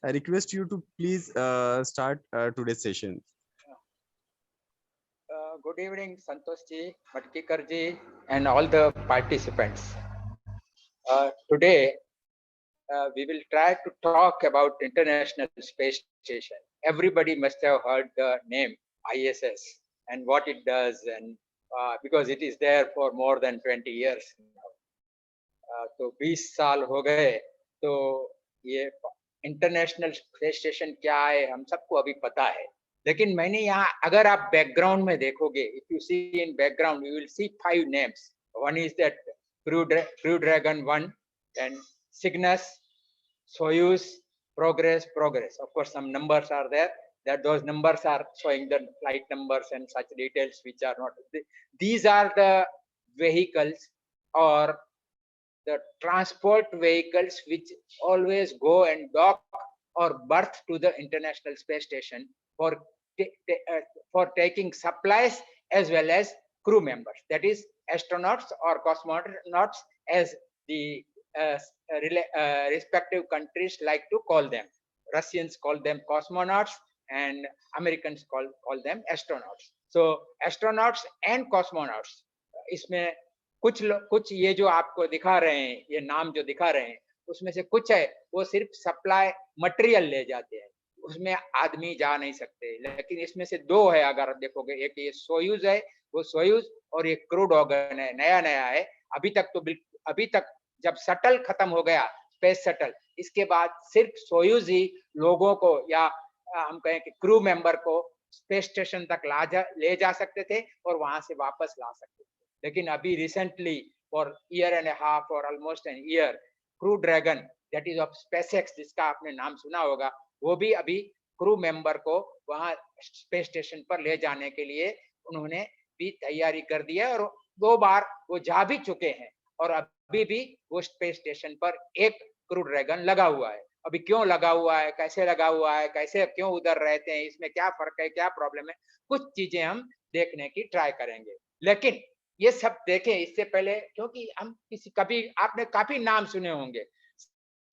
I request you to please start today's session. Good evening, Santosh ji, Matkikar ji, and all the participants. Today, we will try to talk about International Space Station. Everybody must have heard the name ISS and what it does, and because it is there for more than 20 years now. तो 20 साल हो गए, तो ये international space station क्या है हम सबको अभी पता है. लेकिन मैंने यहाँ, अगर आप बैकग्राउंड में देखोगे, if you see in background, you will see 5 names. One is that crew dragon 1, and Cygnus, Soyuz, Progress. Of course, some numbers are there. That those numbers are showing the flight numbers and such details which are not. These are the vehicles or the transport vehicles which always go and dock or berth to the International Space Station for for taking supplies as well as crew members. That is astronauts or cosmonauts, as the respective countries like to call them. Russians call them cosmonauts and Americans call them astronauts. So astronauts and cosmonauts, इसमें कुछ ये जो आपको दिखा रहे हैं, ये नाम जो दिखा रहे हैं, उसमें से कुछ है वो सिर्फ सप्लाई मटेरियल ले जाते हैं, उसमें आदमी जा नहीं सकते. लेकिन इसमें से दो है, अगर आप देखोगे, एक ये सोयूज है, वो सोयूज, और ये क्रू ड्रैगन है, नया है. अभी तक जब शटल खत्म हो गया, स्पेस शटल, इसके बाद सिर्फ सोयूज ही लोगों को, या हम कहें कि क्रू मेंबर को स्पेस स्टेशन तक ले जा सकते थे और वहां से वापस ला सकते थे. लेकिन अभी recently, for year and half और almost an year, Crew Dragon, that is of SpaceX, जिसका आपने नाम सुना होगा, वो भी अभी क्रू मेंबर को वहां स्पेस स्टेशन पर ले जाने के लिए उन्होंने भी तैयारी कर दी है, और 2 बार वो जा भी चुके हैं. और अभी भी वो स्पेस स्टेशन पर एक क्रू ड्रैगन लगा हुआ है. अभी क्यों लगा हुआ है, कैसे लगा हुआ है, कैसे क्यों उधर रहते हैं, इसमें क्या फर्क है, क्या प्रॉब्लम है, कुछ चीजें हम देखने की ट्राई करेंगे. लेकिन ये सब देखें इससे पहले, क्योंकि हम कभी आपने काफी नाम सुने होंगे.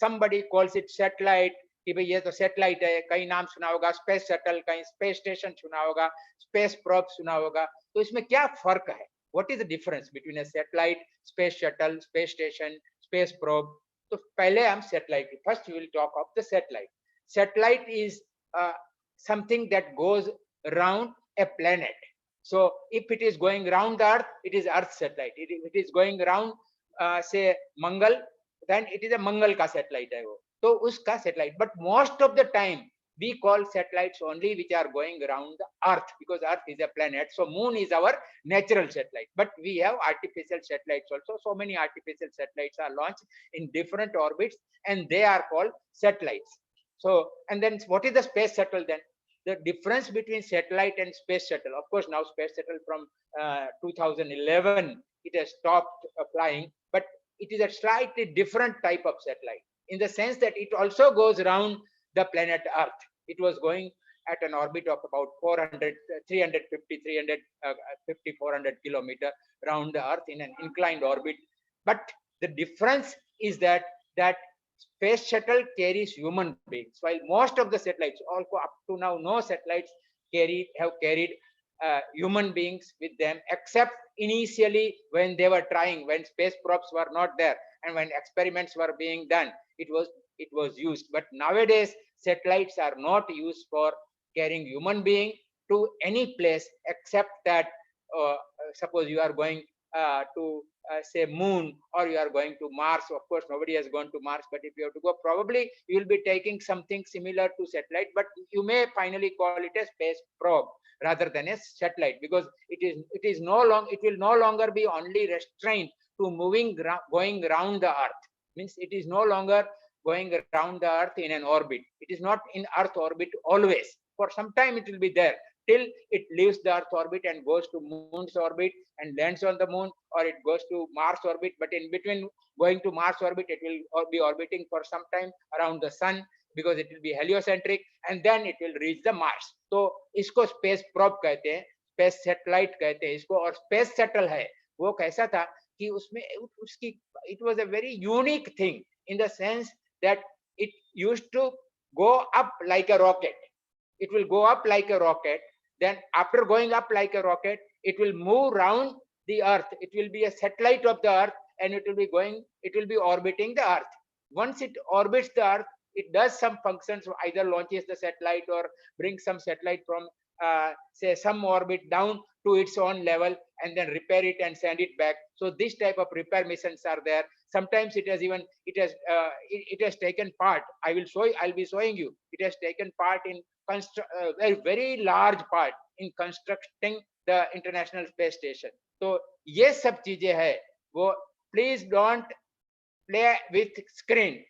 somebody calls it satellite, कि भाई ये तो सैटेलाइट है, कई नाम सुना होगा, स्पेस शटल, कहीं स्पेस स्टेशन सुना होगा, स्पेस प्रोब सुना होगा. तो इसमें क्या फर्क है? What is the difference between a satellite, space shuttle, space station, space probe? तो पहले हम satellite, first we will talk of the satellite. Satellite is something that goes around a planet. So if it is going around the earth, it is earth satellite. If it is going around say Mangal, then it is a Mangal ka satellite hai wo, to uska satellite. But most of the time we call satellites only which are going around the earth, because earth is a planet. So moon is our natural satellite, but we have artificial satellites also. So many artificial satellites are launched in different orbits and they are called satellites. So, and then what is the space shuttle then? The difference between satellite and space shuttle, of course now space shuttle from 2011 it has stopped flying, but it is a slightly different type of satellite, in the sense that it also goes around the planet earth. It was going at an orbit of about 400 kilometer around the earth in an inclined orbit. But the difference is that space shuttle carries human beings, while most of the satellites, also up to now, no satellites have carried human beings with them, except initially when they were trying, when space probes were not there and when experiments were being done, it was used. But nowadays satellites are not used for carrying human being to any place, except that suppose you are going to say moon, or you are going to Mars. Of course nobody has gone to Mars, but if you have to go, probably you will be taking something similar to satellite, but you may finally call it a space probe rather than a satellite, because it will no longer be only restrained to going around the earth. Means it is no longer going around the earth in an orbit. It is not in earth orbit always. For some time it will be there, till it leaves the earth orbit and goes to moon's orbit and lands on the moon, or it goes to Mars orbit. But in between going to Mars orbit, it will be orbiting for some time around the sun, because it will be heliocentric, and then it will reach the Mars. तो इसको space probe कहते हैं, space satellite कहते हैं इसको. और space shuttle है, वो कैसा था कि उसमें उसकी, it was a very unique thing in the sense that it used to go up like a rocket. It will go up like a rocket. Then after going up like a rocket, it will move around the earth. It will be a satellite of the earth, and it will be orbiting the earth. Once it orbits the earth, it does some functions, either launches the satellite or brings some satellite from say some orbit down to its own level, and then repair it and send it back. So this type of repair missions are there. Sometimes it has taken part. I'll be showing you. It has taken part in a very large part in constructing the International Space Station. So ये सब चीजें है वो, please don't play with screen.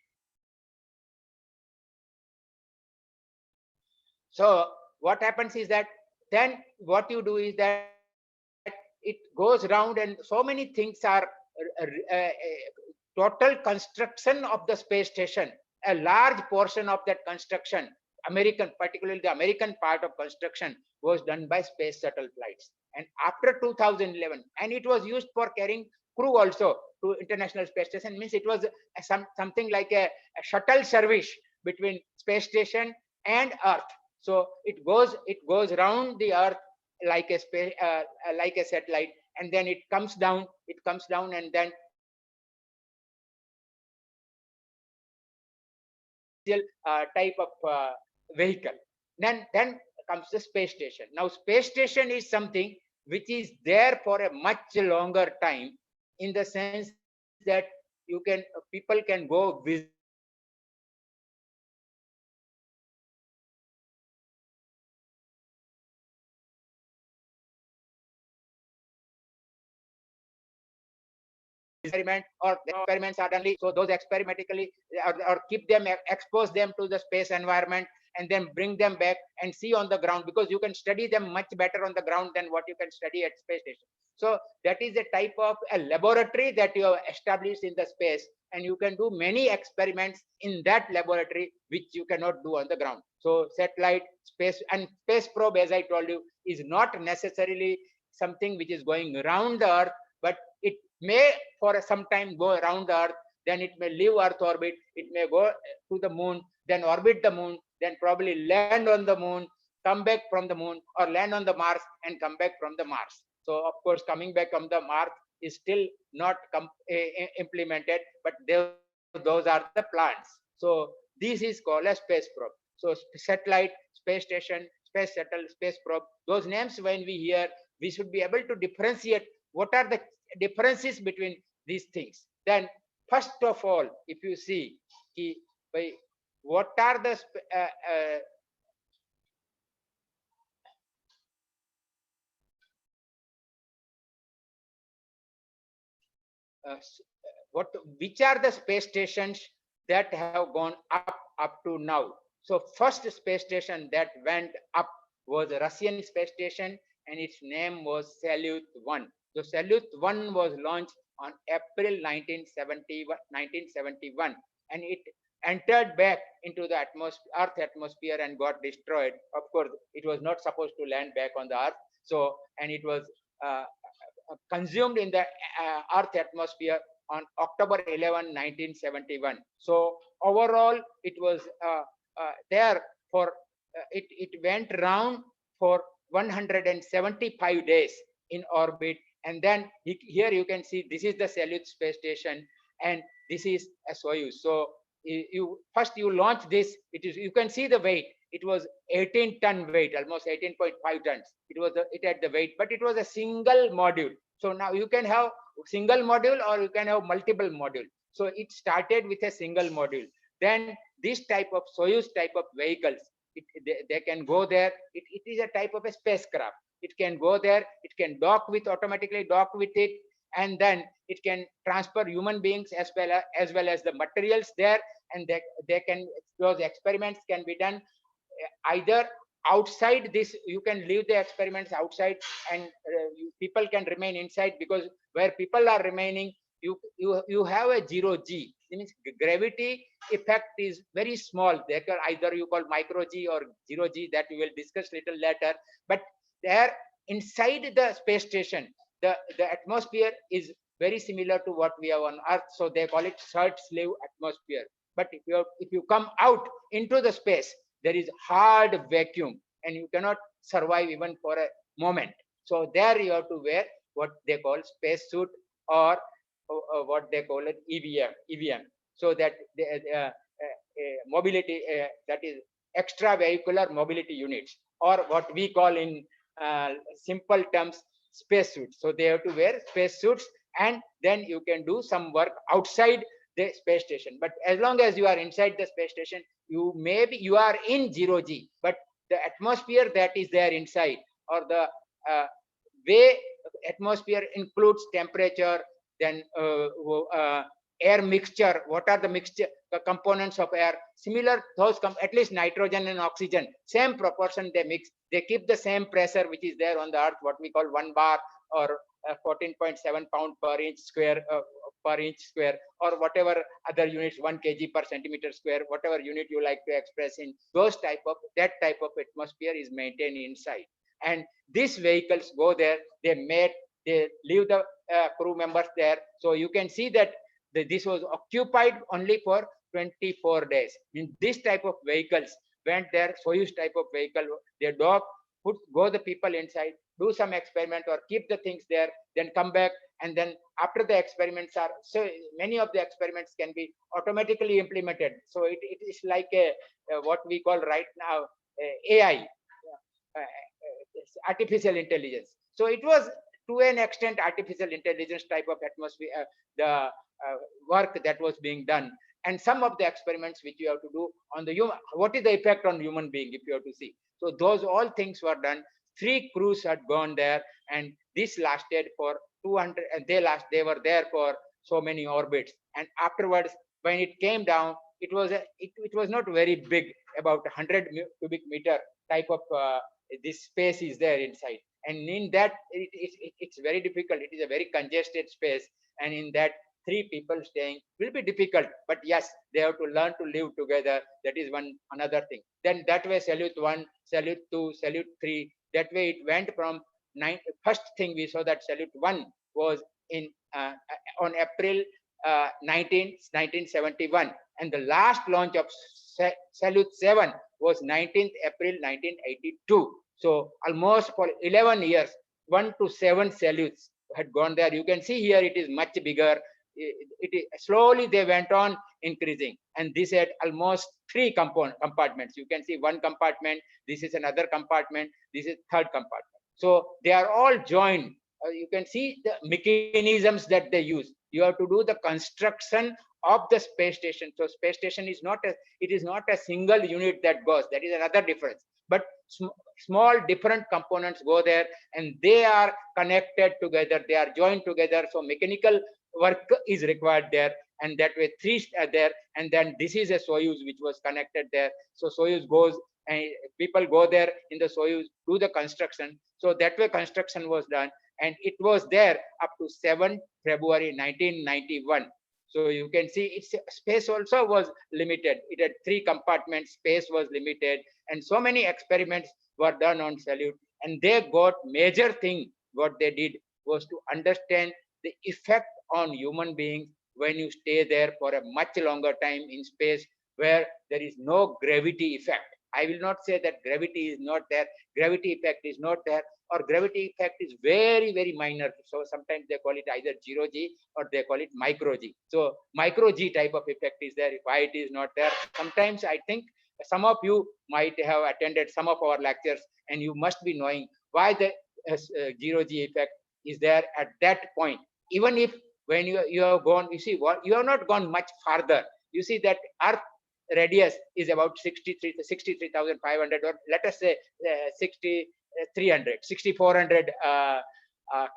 So what happens is that then what you do is that it goes around, and so many things are total construction of the space station. A large portion of that construction, particularly the American part of construction, was done by space shuttle flights. And after 2011, and it was used for carrying crew also to International Space Station. Means it was something like a shuttle service between space station and Earth. So it goes around the Earth like a satellite, and then it comes down, and then type of vehicle. Then comes the space station. Now space station is something which is there for a much longer time, in the sense that people can go visit experiment, or the experiments are done. So those experimentally or expose them to the space environment, and then bring them back and see on the ground, because you can study them much better on the ground than what you can study at space station. So that is a type of a laboratory that you have established in the space, and you can do many experiments in that laboratory which you cannot do on the ground. So satellite, space probe, as I told you, is not necessarily something which is going around the Earth, but it may for some time go around the Earth, then it may leave Earth orbit, it may go to the moon, then orbit the moon, then probably land on the moon, come back from the moon, or land on the Mars and come back from the Mars. So of course, coming back from the Mars is still not implemented, but those are the plans. So this is called a space probe. So satellite, space station, space shuttle, space probe, those names when we hear, we should be able to differentiate what are the differences between these things. Then first of all, if you see what are the which are the space stations that have gone up to now. So first space station that went up was a Russian space station, and its name was Salyut 1. So Salyut 1 was launched on April 1971, and it entered back into the Earth atmosphere and got destroyed. Of course, it was not supposed to land back on the Earth. So, and it was consumed in the Earth atmosphere on October 11, 1971. So overall, it was there for it went around for 175 days in orbit. And then here you can see this is the Salyut space station, and this is a Soyuz. So you launch this. You can see the weight. It was 18-ton weight, almost 18.5 tons. It had the weight, but it was a single module. So now you can have single module or you can have multiple module. So it started with a single module. Then this type of Soyuz type of vehicles, they can go there. It is a type of a spacecraft. It can go there. It can automatically dock with it, and then it can transfer human beings as well as the materials there. And those experiments can be done either outside this. You can leave the experiments outside, and people can remain inside, because where people are remaining, you have a 0G. It means gravity effect is very small. They can either you call micro G or 0G, that we will discuss little later. But there inside the space station, the atmosphere is very similar to what we have on Earth. So they call it shirt sleeve atmosphere. But if you come out into the space, there is hard vacuum and you cannot survive even for a moment. So there you have to wear what they call space suit, or what they call it EVM, so that mobility, that is extravehicular mobility units, or what we call in simple terms spacesuits. So they have to wear spacesuits, and then you can do some work outside the space station. But as long as you are inside the space station, you are in 0G, but the atmosphere that is there inside, or the way atmosphere includes temperature, then air mixture. What are the mixture, the components of air? Similar, those at least nitrogen and oxygen, same proportion they mix. They keep the same pressure which is there on the earth, what we call 1 bar, or 14.7 pound per inch square, or whatever other units, 1 kg per centimeter square, whatever unit you like to express in. That type of atmosphere is maintained inside. And these vehicles go there, they leave the crew members there. So you can see that this was occupied only for 24 days. In this type of vehicles went there, Soyuz type of vehicle, they dock, go the people inside, do some experiment or keep the things there, then come back. And then after the experiments are, so many of the experiments can be automatically implemented. So it is like what we call right now AI, artificial intelligence. So it was to an extent artificial intelligence type of atmosphere, the work that was being done. And some of the experiments which you have to do on the human, what is the effect on human being, if you have to see. So those all things were done. 3 crews had gone there, and this lasted for 200, and they were there for so many orbits. And afterwards, when it came down, it was not very big, about 100 cubic meter type of this space is there inside. And in that, it's very difficult. It is a very congested space, and in that, 3 people staying will be difficult. But yes, they have to learn to live together. That is another thing. Then that way, Salyut 1, Salyut 2, Salyut 3. That way it went from first thing we saw that Salyut 1 was in on April 1971, and the last launch of Salyut 7 was 19th April 1982. So almost for 11 years, 1 to 7 Salyuts had gone there. You can see here it is much bigger. Slowly they went on increasing, and this had almost 3 compartments. You can see 1 compartment, this is another compartment, this is 3rd compartment. So they are all joined. You can see the mechanisms that they use. You have to do the construction of the space station. So space station is not a single unit that goes. That is another difference. But small different components go there, and they are connected together. They are joined together. So mechanical work is required there, and that way 3 are there. And then this is a Soyuz which was connected there. So Soyuz goes, and people go there in the Soyuz, do the construction. So that way construction was done, and it was there up to 7 February 1991. So you can see its space also was limited. It had 3 compartments, space was limited, and so many experiments were done on Salyut. And they got major thing, what they did was to understand the effect on human beings when you stay there for a much longer time in space where there is no gravity effect. I will not say that gravity is not there, gravity effect is not there, or gravity effect is very, very minor. So sometimes they call it either 0G or they call it micro G. So micro G type of effect is there. Why it is not there? Sometimes I think some of you might have attended some of our lectures, and you must be knowing why the 0G effect is there at that point. Even if when you have gone, you see what you have not gone much farther. You see that Earth radius is about 63,500, or let us say 6,400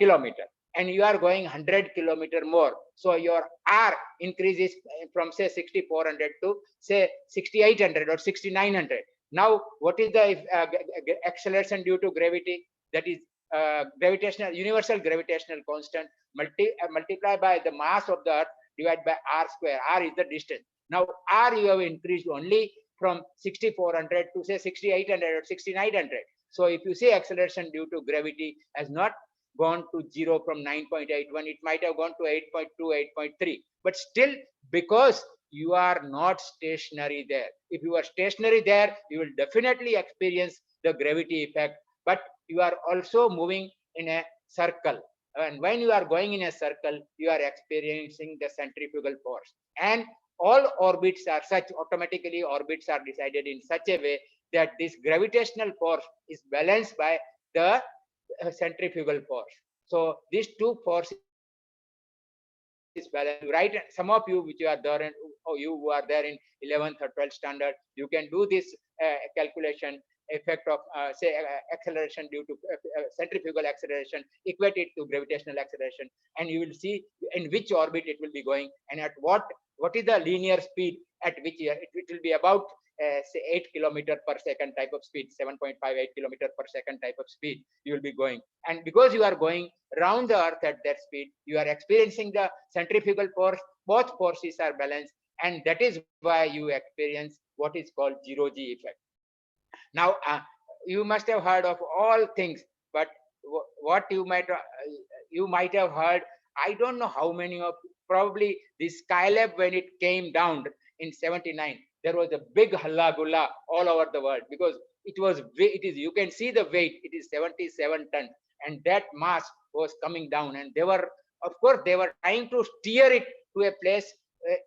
kilometer, and you are going 100 kilometer more. So your R increases from say 6,400 to say 6,800 or 6,900. Now, what is the acceleration due to gravity? That is universal gravitational constant multiplied by the mass of the Earth divided by R square. R is the distance. Now R you have increased only from 6,400 to say 6,800 or 6,900. So if you say acceleration due to gravity has not gone to 0 from 9.81, it might have gone to 8.2, 8.3. But still, because you are not stationary there. If you are stationary there, you will definitely experience the gravity effect, but you are also moving in a circle. And when you are going in a circle, you are experiencing the centrifugal force. And all orbits are such, automatically orbits are decided in such a way that this gravitational force is balanced by the centrifugal force. So these two forces is balanced, right? Some of you which you are there, and you who are there in 11th or 12th standard, you can do this calculation effect of say acceleration due to centrifugal acceleration, equate it to gravitational acceleration, and you will see in which orbit it will be going, and at what is the linear speed at which it will be about say 8 kilometer per second type of speed, 7.58 kilometer per second type of speed you will be going. And because you are going around the earth at that speed, you are experiencing the centrifugal force. Both forces are balanced, and that is why you experience what is called zero G effect. Now you must have heard of all things, but what you might have heard, I don't know how many of, probably the Skylab, when it came down in 79, there was a big halla all over the world, because you can see the weight, it is 77 tons, and that mass was coming down, and they were, of course, they were trying to steer it to a place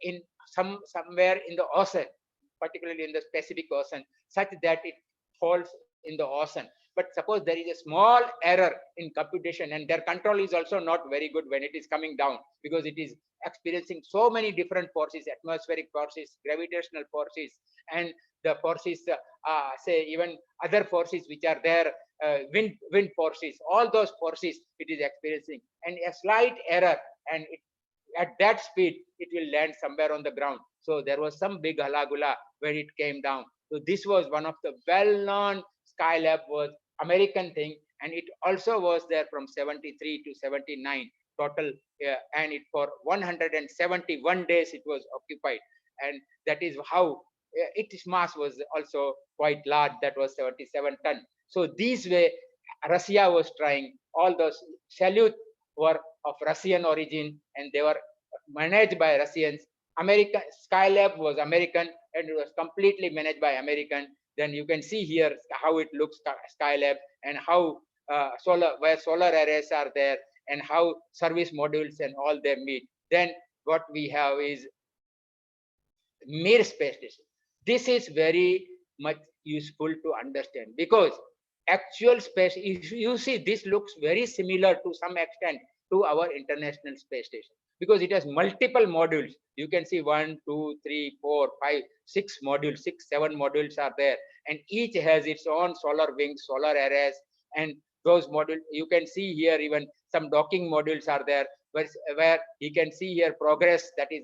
in somewhere in the ocean, particularly in the Pacific Ocean, such that it falls in the ocean. But suppose there is a small error in computation, and their control is also not very good when it is coming down, because it is experiencing so many different forces, atmospheric forces, gravitational forces, and the forces, say even other forces which are there, wind forces, all those forces it is experiencing, and a slight error, and at that speed it will land somewhere on the ground. So there was some big halagula when it came down. So this was one of the well-known, Skylab was American thing, and it also was there from 73 to 79 total, and it for 171 days it was occupied, and that is how its mass was also quite large, that was 77 ton. So this way Russia was trying. All those salute were of Russian origin, and they were managed by Russians. American Skylab was American, and it was completely managed by American. Then you can see here how it looks, Skylab, and how where solar arrays are there, and how service modules and all they meet. Then what we have is Mir space station. This is very much useful to understand, because actual space, if you see, this looks very similar to some extent to our International Space Station, because it has multiple modules. You can see 1, 2, 3, 4, 5, 6 modules, 6, 7 modules are there, and each has its own solar wings, solar arrays, and those modules, you can see here even some docking modules are there, where you can see here Progress, that is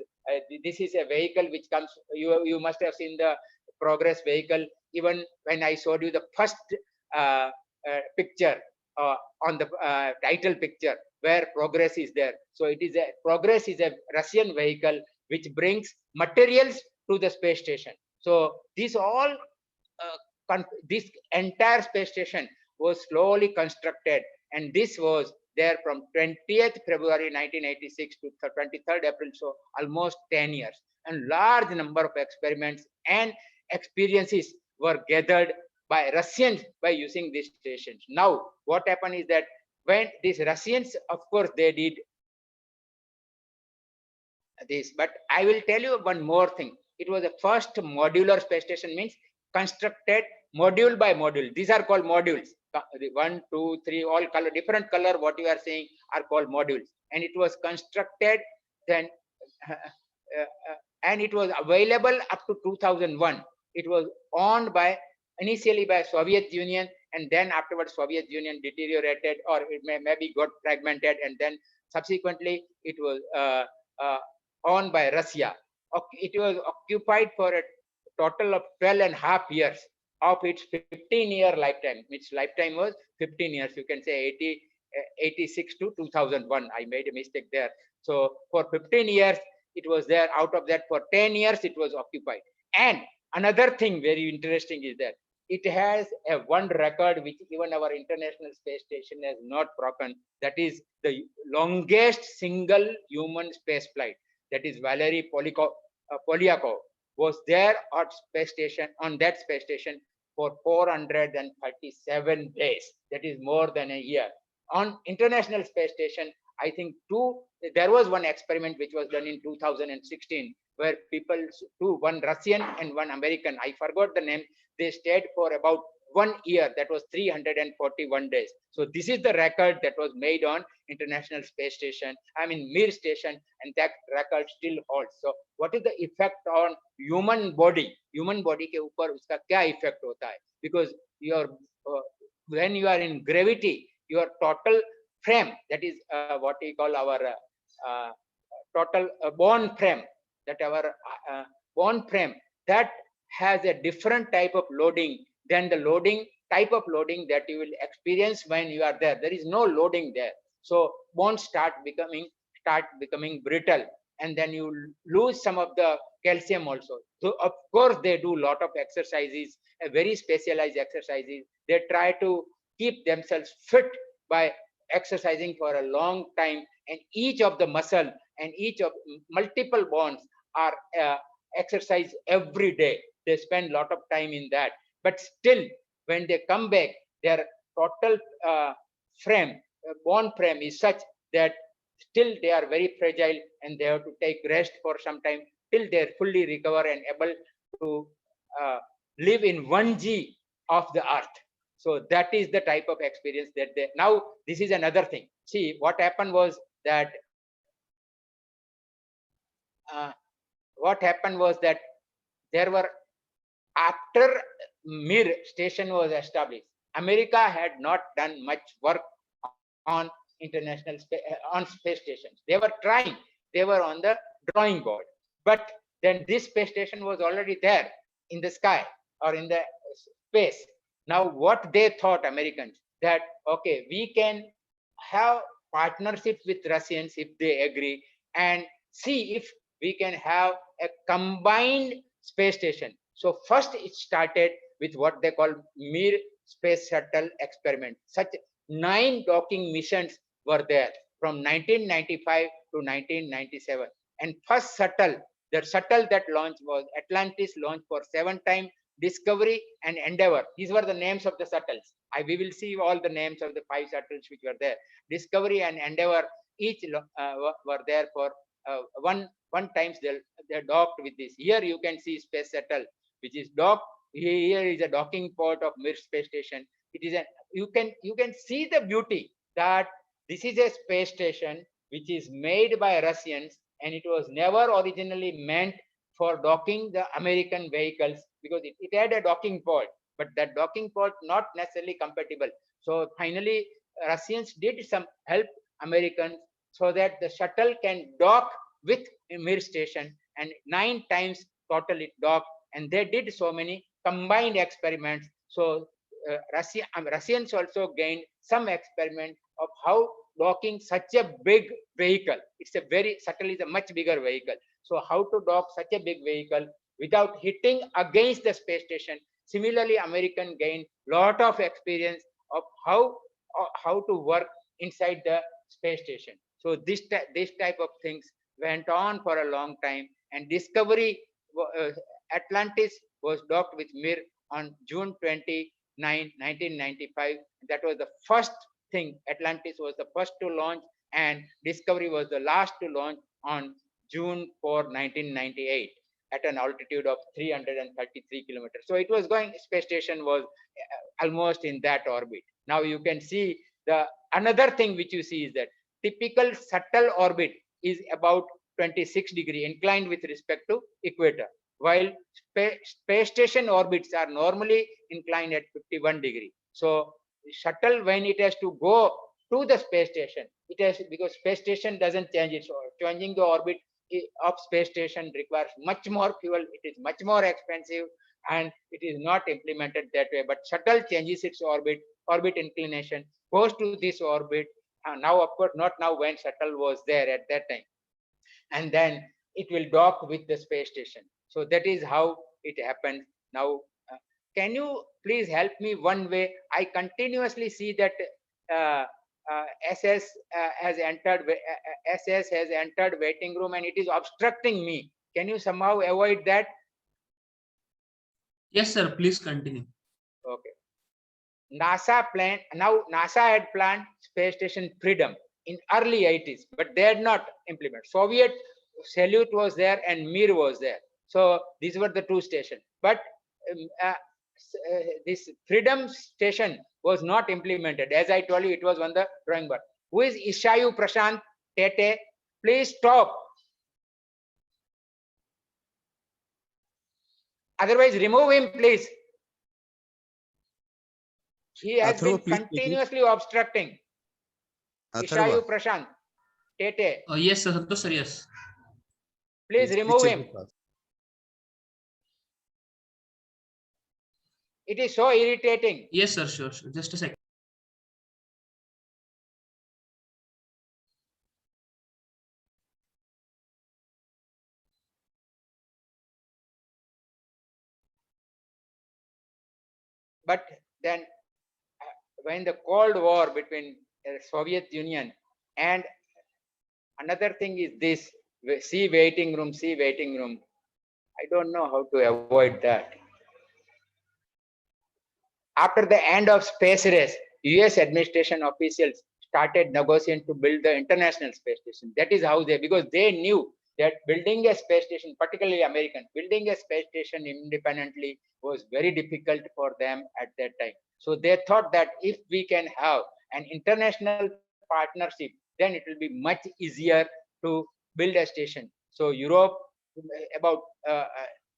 this is a vehicle which comes, you must have seen the Progress vehicle, even when I showed you the first picture on the title picture, where Progress is there. So it is Progress is a Russian vehicle which brings materials to the space station. So this all this entire space station was slowly constructed, and this was there from 20th February 1986 to 23rd April, so almost 10 years. And large number of experiments and experiences were gathered by Russians by using these stations. Now, what happened is that when these Russians, of course, they did this, but I will tell you one more thing. It was the first modular space station, means constructed module by module. These are called modules. 1, 2, 3, all color, different color, what you are saying are called modules. And it was constructed then, and it was available up to 2001. It was owned by, initially by Soviet Union, and then afterwards Soviet Union deteriorated, or it maybe got fragmented, and then subsequently it was owned by Russia. It was occupied for a total of 12.5 years of its 15-year lifetime. Its lifetime was 15 years. You can say 86 to 2001. I made a mistake there. So for 15 years, it was there. Out of that, for 10 years, it was occupied. And another thing very interesting is that it has a one record which even our International Space Station has not broken. That is the longest single human space flight. That is Valery Polyakov was there at space station, on that space station, for 437 days. That is more than a year. On International Space Station, I think there was one experiment which was done in 2016 where people, one Russian and one American, I forgot the name, they stayed for about 1 year. That was 341 days. So this is the record that was made on International Space Station, I mean Mir station, and that record still holds. So what is the effect on human body? Human body के ऊपर उसका क्या effect होता है? Because when you are in gravity, your total frame, that is what we call our total bone frame, that our bone frame, that has a different type of loading than the type of loading that you will experience when you are there. There is no loading there. So bones start becoming brittle, and then you lose some of the calcium also. So of course they do a lot of exercises, very specialized exercises. They try to keep themselves fit by exercising for a long time, and each of the muscle and each of multiple bones are exercised every day. They spend a lot of time in that, but still when they come back, their total bone frame is such that still they are very fragile, and they have to take rest for some time till they fully recover and able to live in 1G of the earth. So that is the type of experience that they. Now this is another thing. See, what happened was that there were, after Mir station was established, America had not done much work on on space stations. They were trying, they were on the drawing board, but then this space station was already there in the sky or in the space. Now what they thought, Americans, that okay, we can have partnership with Russians if they agree, and see if we can have a combined space station. So first it started with what they call Mir space shuttle experiment. Such 9 docking missions were there from 1995 to 1997. And first shuttle, the shuttle that launched was Atlantis, launched for 7 times, Discovery and Endeavour. These were the names of the shuttles. We will see all the names of the 5 shuttles which were there. Discovery and Endeavour each were there for one times they docked with this. Here you can see space shuttle which is docked. Here is a docking port of Mir space station. It is a, you can see the beauty that this is a space station which is made by Russians, and it was never originally meant for docking the American vehicles, because it had a docking port, but that docking port not necessarily compatible. So finally Russians did some help Americans so that the shuttle can dock with Mir station, and 9 times total it docked, and they did so many combined experiments. So Russians also gained some experiment of how docking such a big vehicle. It's a very shuttle is a much bigger vehicle. So how to dock such a big vehicle without hitting against the space station. Similarly, American gained lot of experience of how to work inside the space station. So this type of things went on for a long time, and Discovery Atlantis was docked with Mir on June 29, 1995. That was the first thing. Atlantis was the first to launch, and Discovery was the last to launch on June 4, 1998 at an altitude of 333 kilometers. So it was going, space station was almost in that orbit. Now you can see the another thing which you see is that typical shuttle orbit is about 26-degree inclined with respect to equator, while space station orbits are normally inclined at 51-degree. So shuttle, when it has to go to the space station, it has, because space station doesn't change its orbit. Changing the orbit of space station requires much more fuel. It is much more expensive, and it is not implemented that way. But shuttle changes its orbit inclination, goes to this orbit. Now, of course, not now when shuttle was there at that time, and then it will dock with the space station. So that is how it happened. Now, can you please help me one way? I continuously see that SS has entered waiting room, and it is obstructing me. can you somehow avoid that? Yes, sir. Please continue. Okay. NASA had planned space station Freedom in early 80s, but they had not implemented. Soviet Salyut was there and Mir was there. So these were the two stations. But this Freedom station was not implemented. As I told you, it was on the drawing board. Who is Ishayu Prashant Tete? Please stop. Otherwise, remove him, please. He has Atharva, been please take it. continuously obstructing. Ishayu Atharva, Prashant Tete, Yes, sir. Santosh sir. Yes. please remove check him. the class. It is so irritating. Yes, sir. Sure. Sure. Just a second. But then, when the Cold War between Soviet Union and another thing is this, see waiting room. I don't know how to avoid that. After the end of space race, US administration officials started negotiating to build the International Space Station. That is how because they knew that building a space station, particularly American, building a space station independently was very difficult for them at that time. So they thought that if we can have an international partnership, then it will be much easier to build a station. So Europe, about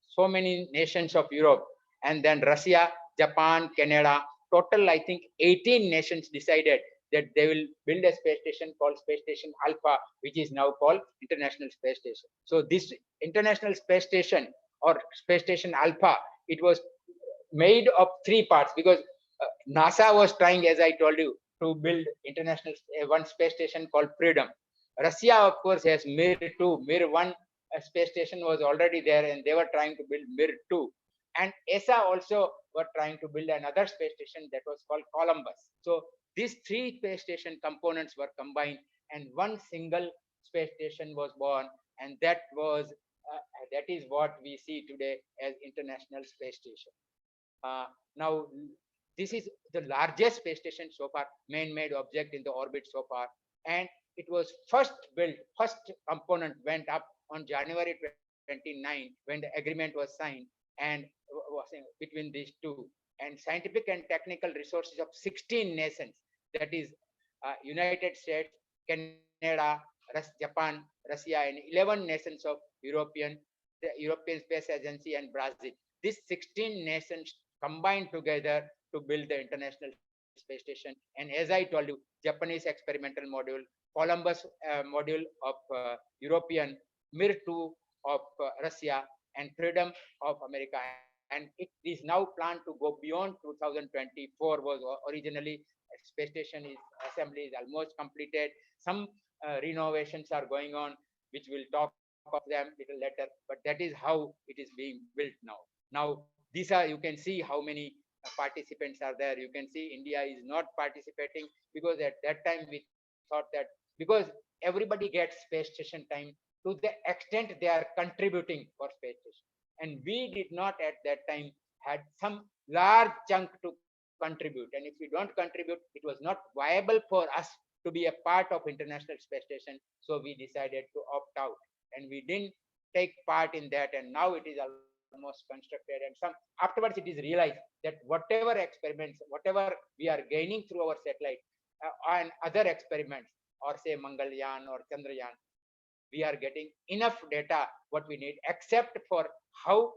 so many nations of Europe, and then Russia, Japan, Canada, total I think 18 nations decided that they will build a space station called Space Station Alpha, which is now called International Space Station. So this International Space Station or Space Station Alpha, it was made of three parts because NASA was trying, as I told you, to build international one space station called Freedom. Russia, of course, has Mir 2. Mir 1 space station was already there and they were trying to build Mir 2. And ESA also were trying to build another space station that was called Columbus. So these three space station components were combined and one single space station was born, and that is what we see today as International Space Station. Now, this is the largest space station so far, man-made object in the orbit so far, and it was first component went up on January 29 when the agreement was signed and was between these two, and scientific and technical resources of 16 nations, that is United States, Canada, Japan, Russia, and 11 nations of the European Space Agency and Brazil. These 16 nations combined together to build the International Space Station. And as I told you, Japanese experimental module, Columbus module of European, Mir 2 of Russia, and Freedom of America. And it is now planned to go beyond 2024. Was originally space station assembly is almost completed. Some renovations are going on, which we'll talk of them little later. But that is how it is being built now. Now, these are, you can see how many participants are there. You can see India is not participating because at that time we thought that because everybody gets space station time to the extent they are contributing for space station, and we did not at that time had some large chunk to contribute, and if we don't contribute, it was not viable for us to be a part of International Space Station. So we decided to opt out, and we didn't take part in that, and now it is almost constructed, and some afterwards it is realized that whatever experiments, whatever we are gaining through our satellite and other experiments, or say Mangalyaan or Chandrayaan, we are getting enough data what we need, except for how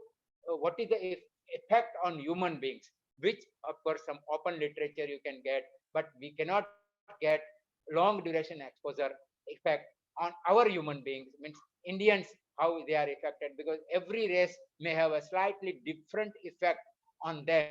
what is the effect on human beings, which of course some open literature you can get, but we cannot get long duration exposure effect on our human beings, means Indians, how they are affected, because every race may have a slightly different effect on them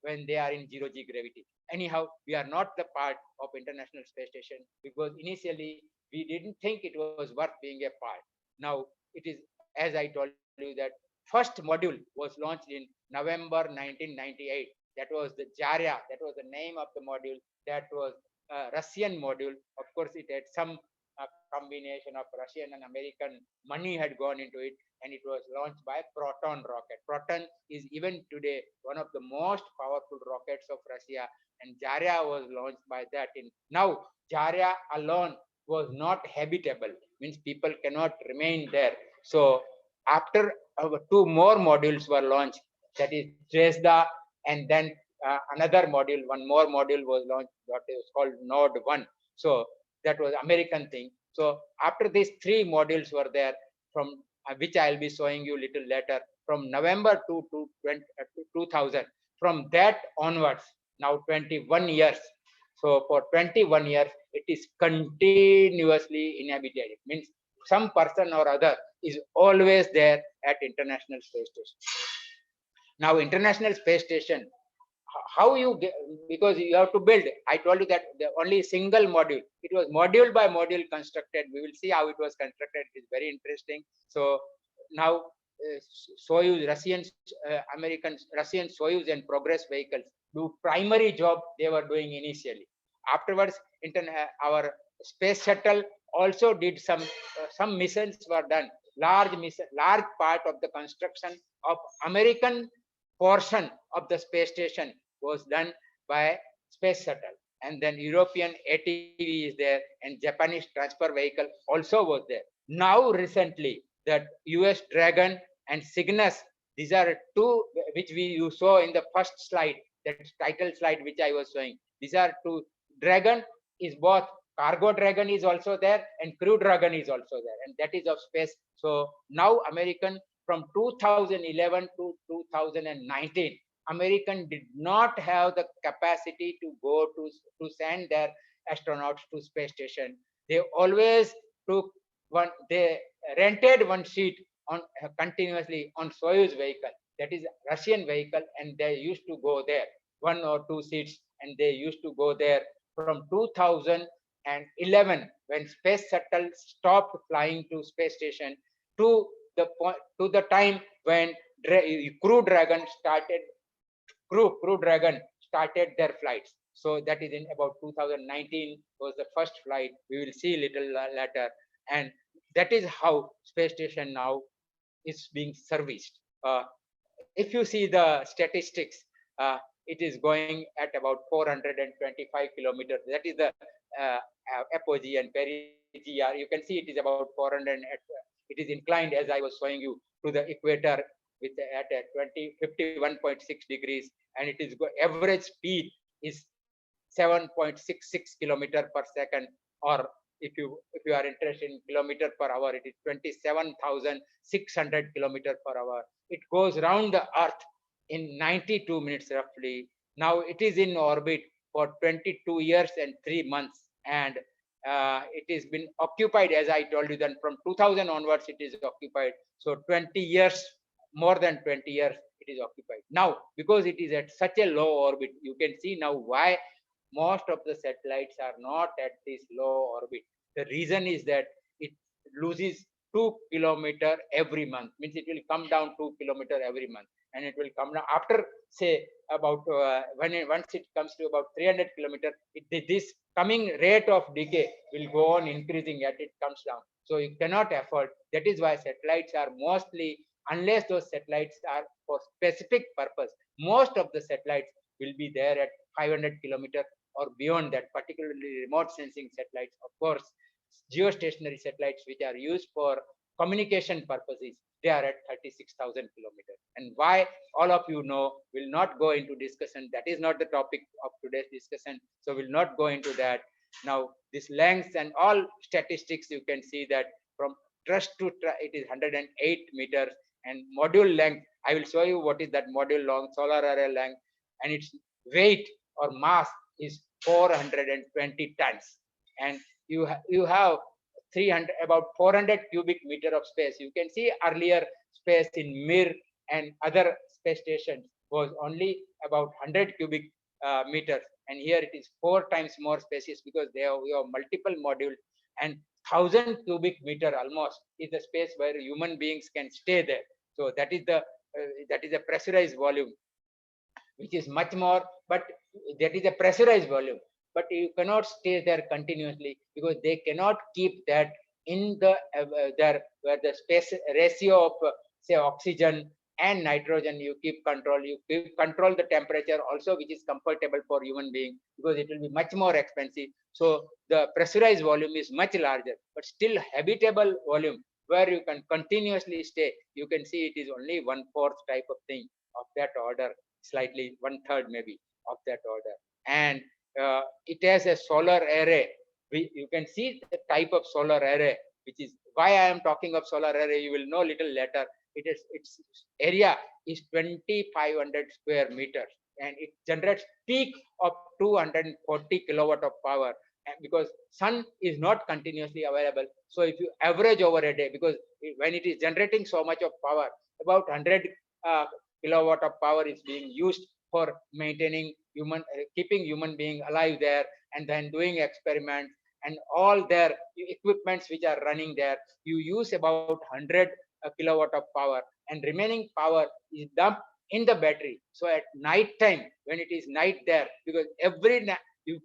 when they are in 0G gravity. Anyhow, we are not the part of International Space Station because initially we didn't think it was worth being a part. Now it is, as I told you, that first module was launched in November 1998. That was the Zarya. That was the name of the module. That was a Russian module. Of course, it had some a combination of Russian and American money had gone into it, and it was launched by Proton rocket. Proton is even today one of the most powerful rockets of Russia, and Zarya was launched by that. Now, Zarya alone was not habitable, means people cannot remain there. So after two more modules were launched, that is Zvezda, and then another module, one more module was launched, what is called Node 1. So that was American thing. So after these three modules were there, from which I'll be showing you little later, from November to 2000. From that onwards, now 21 years. So for 21 years, it is continuously inhabited. It means some person or other is always there at International Space Station. Now, International Space Station, how you get, because you have to build. I told you that the only single module. It was module by module constructed. We will see how it was constructed. It is very interesting. So now Soyuz, Russian Soyuz and Progress vehicles do primary job they were doing initially. Afterwards, our space shuttle also did some missions were done. Large part of the construction of American portion of the space station was done by space shuttle, and then European ATV is there, and Japanese transfer vehicle also was there. Now recently, that US Dragon and Cygnus, these are two which you saw in the first slide, that title slide which I was showing. These are two. Dragon is both cargo Dragon is also there, and crew Dragon is also there, and that is of space. So now American, from 2011 to 2019, American did not have the capacity to go to send their astronauts to space station. They always took one, they rented one seat on continuously on Soyuz vehicle, that is Russian vehicle, and they used to go there, one or two seats, and they used to go there from 2011, when space shuttle stopped flying to space station, to the time when Crew Dragon started their flights. So that is in about 2019 was the first flight. We will see little later, and that is how space station now is being serviced. If you see the statistics, it is going at about 425 kilometers. That is the apogee and perigee. You can see it is about 400. It is inclined, as I was showing you, to the equator with at 51.6 degrees, and it is average speed is 7.66 kilometer per second, or if you are interested in kilometer per hour, it is 27,600 kilometer per hour. It goes around the Earth in 92 minutes roughly. Now it is in orbit for 22 years and 3 months, and it has been occupied, as I told you, then from 2000 onwards it is occupied. So 20 years, more than 20 years it is occupied. Now, because it is at such a low orbit, you can see now why most of the satellites are not at this low orbit. The reason is that it loses 2 kilometer every month, means it will come down 2 kilometer every month, and it will come down after, say, about once it comes to about 300 kilometer, this coming rate of decay will go on increasing as it comes down. So you cannot afford. That is why satellites are mostly, unless those satellites are for specific purpose, most of the satellites will be there at 500 kilometer or beyond that, particularly remote sensing satellites. Of course, geostationary satellites which are used for communication purposes, they are at 36,000 kilometers. And why, all of you know, will not go into discussion. That is not the topic of today's discussion, so we'll not go into that. Now, this length and all statistics, you can see that from thrust to it is 108 meters, and module length, I will show you what is that module long, solar array length, and its weight or mass is 420 tons. And you have 300, about 400 cubic meter of space. You can see earlier space in Mir and other space stations was only about 100 cubic meters, and here it is 4 times more spacious, because we have multiple modules, and 1000 cubic meter almost is the space where human beings can stay there. So that is the pressurized volume, which is much more, but that is a pressurized volume. but you cannot stay there continuously because they cannot keep that in the there where the space ratio of say oxygen and nitrogen you keep control the temperature also, which is comfortable for human being, because it will be much more expensive. So the pressurized volume is much larger, but still habitable volume where you can continuously stay. You can see it is only 1/4 type of thing of that order, slightly 1/3 maybe of that order. And it has a solar array. You can see the type of solar array, which is why I am talking of solar array. You will know little later. Its area is 2,500 square meters, and it generates peak of 240 kilowatt of power. And because sun is not continuously available, so if you average over a day, because when it is generating so much of power, about 100 kilowatt of power is being used for maintaining keeping human being alive there, and then doing experiments and all their equipments which are running there. You use about 100 kilowatt of power, and remaining power is dumped in the battery. So at night time, when it is night there, because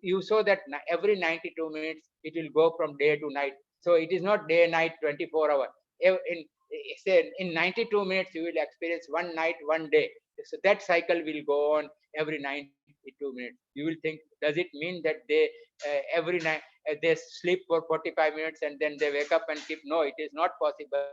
you saw that every 92 minutes it will go from day to night. So it is not day night 24 hours. In 92 minutes you will experience one night, one day. So that cycle will go on every 92 minutes. You will think, does it mean that they every night they sleep for 45 minutes and then they wake up and keep? No, it is not possible.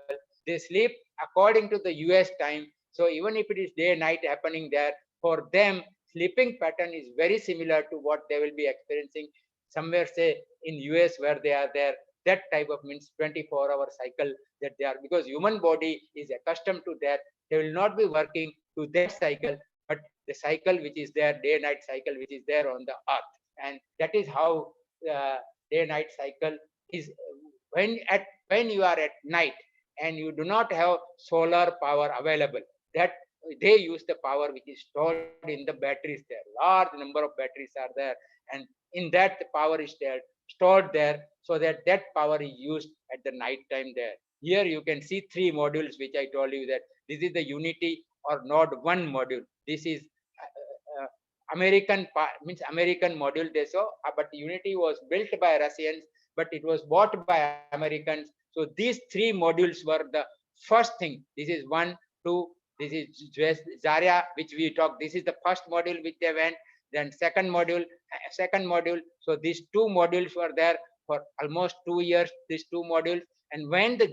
They sleep according to the US time. So even if it is day night happening there, for them sleeping pattern is very similar to what they will be experiencing somewhere, say in US where they are there. That type of means 24-hour cycle that they are, because human body is accustomed to that. They will not be working to that cycle, but the cycle which is there, day-night cycle, which is there on the earth. And that is how day-night cycle is. When you are at night and you do not have solar power available, that they use the power which is stored in the batteries there. Large number of batteries are there, and in that the power is stored there, so that power is used at the night time there. Here you can see 3 modules which I told you that this is the Unity or Node 1 module. This is American module they saw, but Unity was built by Russians, but it was bought by Americans. So these 3 modules were the first thing. This is 1, 2. This is Zarya, which we talked. This is the first module which they went. Then second module. So these 2 modules were there for almost 2 years. These 2 modules, and when the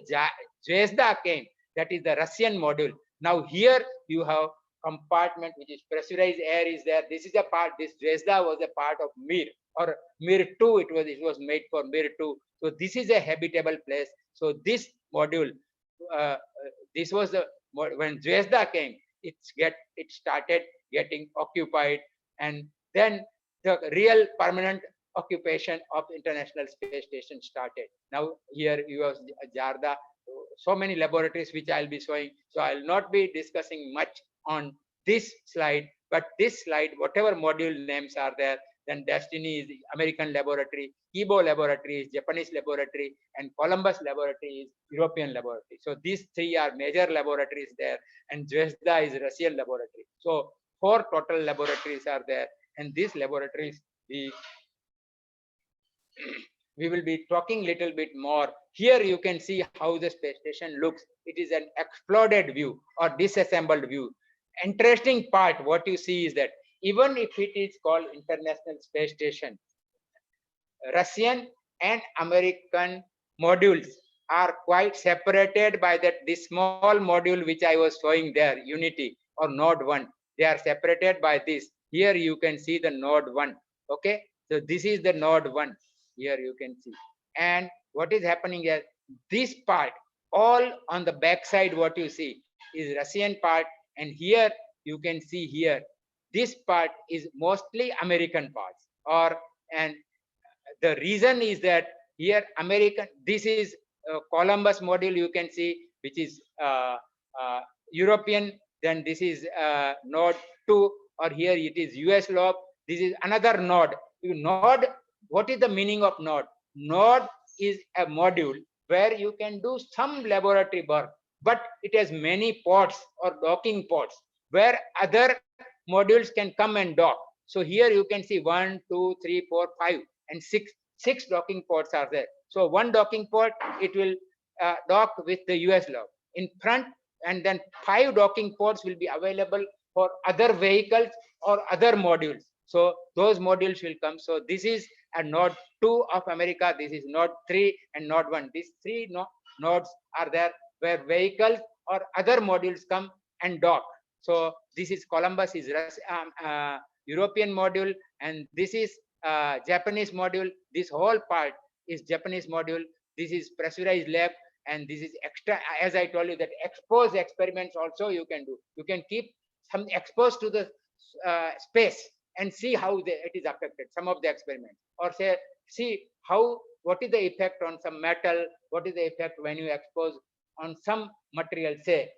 Zvezda came, that is the Russian module. Now here you have compartment which is pressurized air is there. This is a part. This Zvezda was a part of Mir, or Mir 2. It was made for Mir 2. So this is a habitable place. So this module, this was the when Zvezda came, it started getting occupied, and then the real permanent occupation of International Space Station started. Now here you have Zarda, so many laboratories which I'll be showing. So I'll not be discussing much on this slide, but this slide, whatever module names are there, then Destiny is the American laboratory, Kibo laboratory is Japanese laboratory, and Columbus laboratory is European laboratory. So these 3 are major laboratories there, and Zvezda is Russian laboratory. So 4 total laboratories are there, and these laboratories we will be talking little bit more. Here you can see how the space station looks. It is an exploded view or disassembled view. Interesting part, what you see is that even if it is called International Space Station, Russian and American modules are quite separated by this small module which I was showing there, Unity or Node 1. They are separated by this. Here you can see the Node 1. Okay, so this is the Node 1. Here you can see. And what is happening here, this part, all on the back side, what you see is Russian part, and here you can see here, this part is mostly American parts. And the reason is that here American, this is Columbus module you can see, which is European, then this is Node 2, or here it is US lobe. This is another node. Node, what is the meaning of node? Node is a module where you can do some laboratory work, but it has many ports or docking ports where other modules can come and dock. So here you can see 1, 2, 3, 4, 5, and 6. 6 docking ports are there. So one docking port, it will dock with the US log in front, and then 5 docking ports will be available for other vehicles or other modules. So those modules will come. So this is a node 2 of America. This is node 3 and node 1. These 3 nodes are there where vehicles or other modules come and dock. So this is Columbus is European module, and this is Japanese module. This whole part is Japanese module. This is pressurized lab, and this is extra. As I told you, that exposed experiments also you can do. You can keep some exposed to the space and see how it is affected. Some of the experiments, or say see how what is the effect on some metal. What is the effect when you expose on some material? Say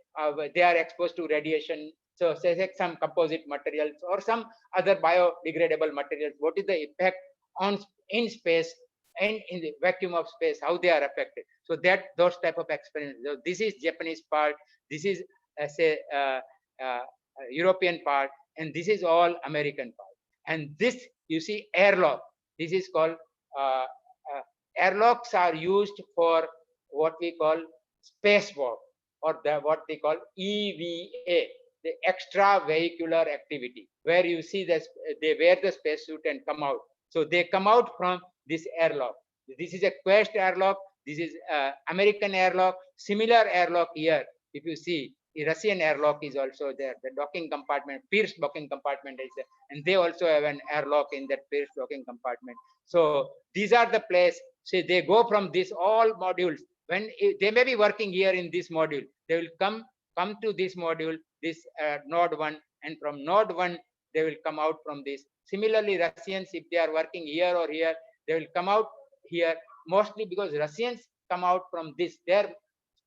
they are exposed to radiation. So say some composite materials or some other biodegradable materials. What is the effect on in space and in the vacuum of space? How they are affected? So that those type of experiments. So this is Japanese part. This is say European part, and this is all American part. And this you see airlock. This is called airlocks are used for what we call spacewalk, or what they call EVA, the extra vehicular activity, where you see this they wear the spacesuit and come out. So they come out from this airlock. This is a Quest airlock. This is American airlock. Similar airlock here. If you see, the Russian airlock is also there. The docking compartment, Pierce docking compartment is there, and they also have an airlock in that Pierce docking compartment. So these are the place. So they go from this all modules. When they may be working here in this module, they will come to this module, this node 1, and from node 1 they will come out from this. Similarly, Russians, if they are working here or here, they will come out here, mostly because Russians come out from this. Their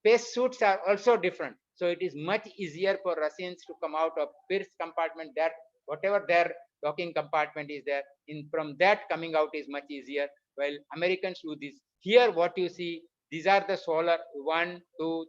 space suits are also different. So it is much easier for Russians to come out of Pierce compartment, that whatever their docking compartment is there, from that coming out is much easier, while Americans do this. Here what you see, these are the solar 1, 2,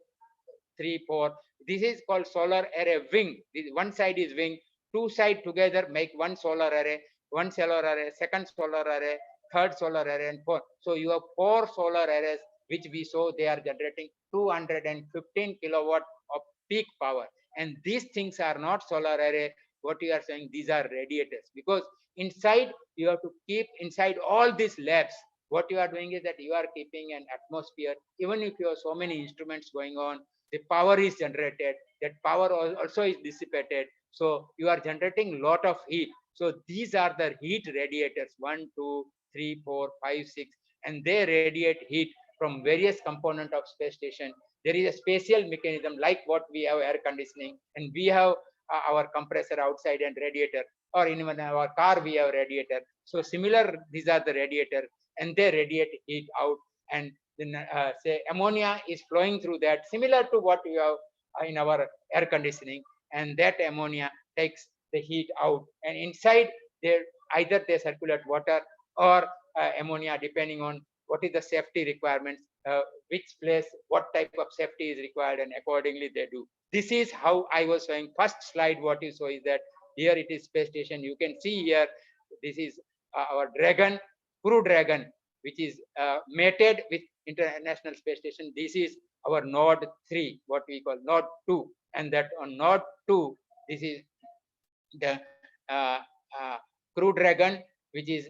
3, 4. This is called solar array wing. This one side is wing, two sides together make one solar array, one solar array, second solar array, third solar array, and 4. So you have 4 solar arrays, which we saw they are generating 215 kilowatt of peak power. And these things are not solar array. What you are saying, these are radiators, because inside you have to keep inside all these labs. What you are doing is that you are keeping an atmosphere. Even if you have so many instruments going on, the power is generated. That power also is dissipated. So you are generating a lot of heat. So these are the heat radiators, 1, 2, 3, 4, 5, 6, and they radiate heat from various components of space station. There is a spatial mechanism like what we have air conditioning, and we have our compressor outside and radiator, or even our car we have radiator. So similar, these are the radiator, and they radiate heat out, and then say ammonia is flowing through that, similar to what we have in our air conditioning, and that ammonia takes the heat out, and inside there either they circulate water or ammonia, depending on what is the safety requirements, which place, what type of safety is required, and accordingly they do. This is how I was showing first slide. What you saw is that here it is space station. You can see here, this is our Dragon, Crew Dragon, which is mated with International Space Station. This is our node 3, what we call node 2, and that on node 2, this is the Crew Dragon, which is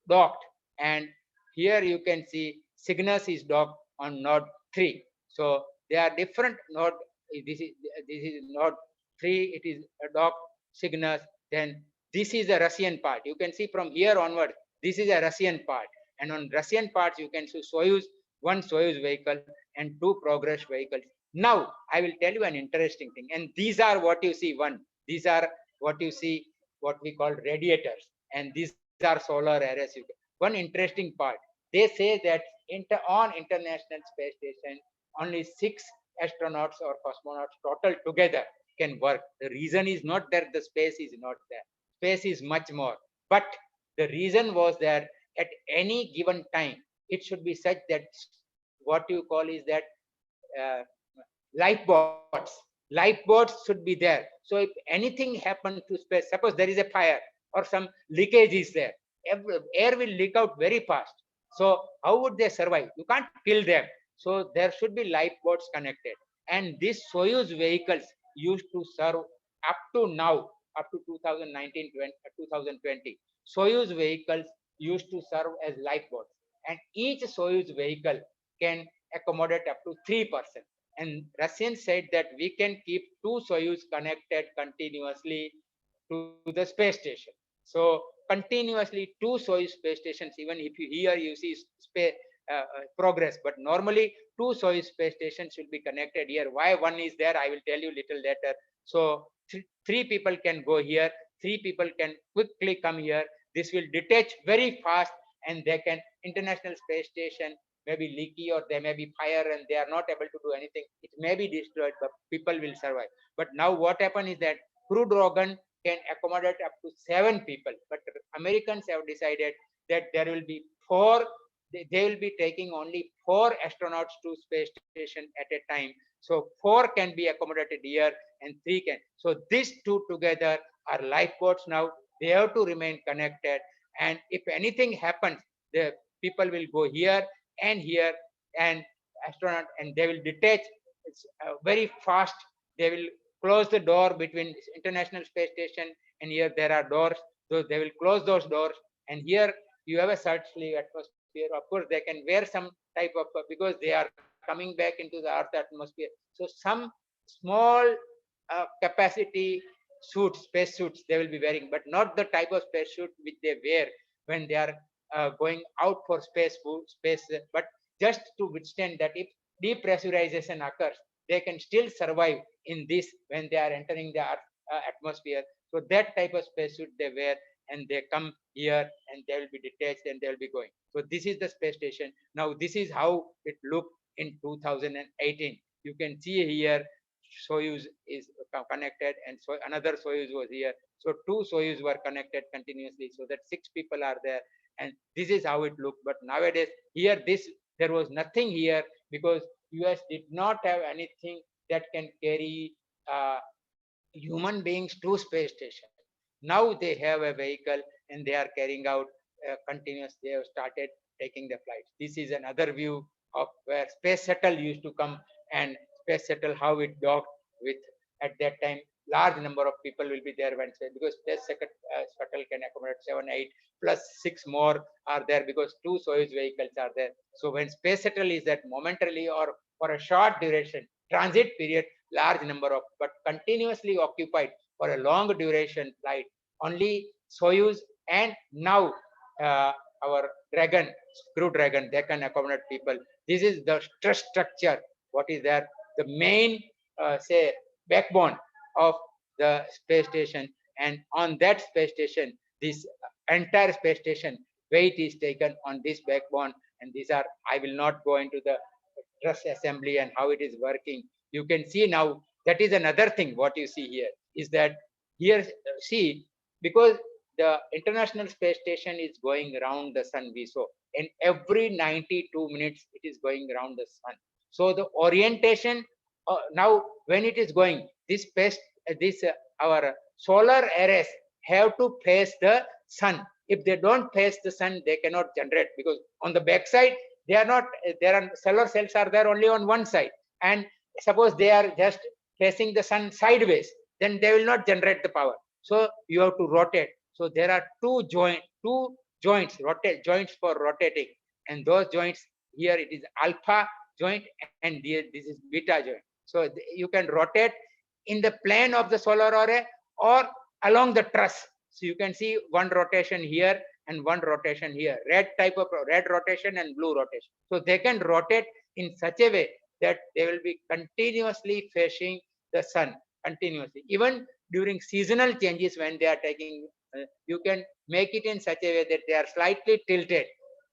docked, and here you can see Cygnus is docked on node 3. So they are different node. This is node 3. It is docked Cygnus. Then this is the Russian part. You can see from here onward, this is a Russian part, and on Russian parts you can see Soyuz, one Soyuz vehicle and 2 Progress vehicles. Now I will tell you an interesting thing, and these are what you see. These are what you see, what we call radiators, and these are solar arrays. One interesting part, they say that on International Space Station, only 6 astronauts or cosmonauts total together can work. The reason is not that the space is not there. Space is much more. But the reason was that at any given time, it should be such that what you call is that lifeboats should be there. So if anything happened to space, suppose there is a fire, or some leakage is there, air will leak out very fast. So how would they survive? You can't kill them. So there should be lifeboats connected. And these Soyuz vehicles used to serve up to now, up to 2019, 2020. Soyuz vehicles used to serve as lifeboats. And each Soyuz vehicle can accommodate up to 3%. And Russians said that we can keep 2 Soyuz connected continuously to the space station. So continuously 2 Soyuz space stations, even if you here you see space progress, but normally 2 Soyuz space stations should be connected here. Why one is there, I will tell you little later. So three people can go here, 3 people can quickly come here. This will detach very fast, and they can, International Space Station may be leaky or there may be fire and they are not able to do anything. It may be destroyed, but people will survive. But now what happened is that Crew Dragon can accommodate up to 7 people, but Americans have decided that there will be 4. They will be taking only 4 astronauts to space station at a time. So 4 can be accommodated here and 3 can. So these 2 together are lifeboats now. They have to remain connected. And if anything happens, the people will go here and astronaut, and they will detach very fast. They will close the door between International Space Station and here there are doors. So they will close those doors, and here you have a searchlight atmosphere. Of course, they can wear some type of, because they are coming back into the Earth atmosphere. So some small capacity suits, space suits, they will be wearing, but not the type of space suit which they wear when they are going out for space, but just to withstand that if depressurization occurs, they can still survive in this when they are entering the Earth atmosphere. So that type of spacesuit they wear, and they come here and they will be detached and they will be going. So this is the space station. Now this is how it looked in 2018. You can see here Soyuz is connected, and so another Soyuz was here. So 2 Soyuz were connected continuously, so that 6 people are there, and this is how it looked. But nowadays here there was nothing here because US did not have anything that can carry human beings to space station. Now they have a vehicle and they are carrying out continuous. They have started taking the flights. This is another view of where space shuttle used to come, and space shuttle how it docked with, at that time large number of people will be there when, because space shuttle can accommodate 7, 8 plus 6 more are there because 2 Soyuz vehicles are there. So when space shuttle is that momentarily or for a short duration transit period, large number of, but continuously occupied for a long duration flight, only Soyuz, and now our Dragon, Crew Dragon, they can accommodate people. This is the stress structure. What is there? The main, say, backbone of the space station, and on that space station, this entire space station weight is taken on this backbone, and these are, I will not go into the truss assembly and how it is working. You can see now, that is another thing. What you see here is that here, see, because the International Space Station is going around the sun, we saw, and every 92 minutes it is going around the sun. So the orientation now when it is going, this space, our solar arrays have to face the sun. If they don't face the sun, they cannot generate, because on the back side they are not, there are solar cells are there only on one side, and suppose they are just facing the sun sideways, then they will not generate the power. So you have to rotate. So there are two joints, joints for rotating, and those joints, here it is alpha joint, and here this is beta joint. So you can rotate in the plane of the solar array or along the truss. So you can see one rotation here and one rotation here, red rotation and blue rotation. So they can rotate in such a way that they will be continuously facing the sun continuously. Even during seasonal changes, when they are taking, you can make it in such a way that they are slightly tilted,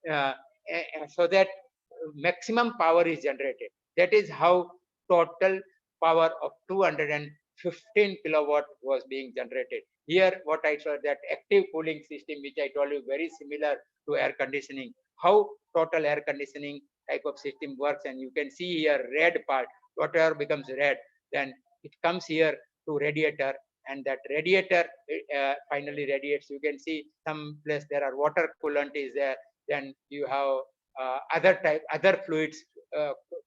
so that maximum power is generated. That is how total power of 215 kilowatt was being generated. Here, what I saw, that active cooling system, which I told you, very similar to air conditioning, how total air conditioning type of system works. And you can see here red part, whatever becomes red, then it comes here to radiator, and that radiator finally radiates. You can see some place there are water coolant is there. Then you have other fluids,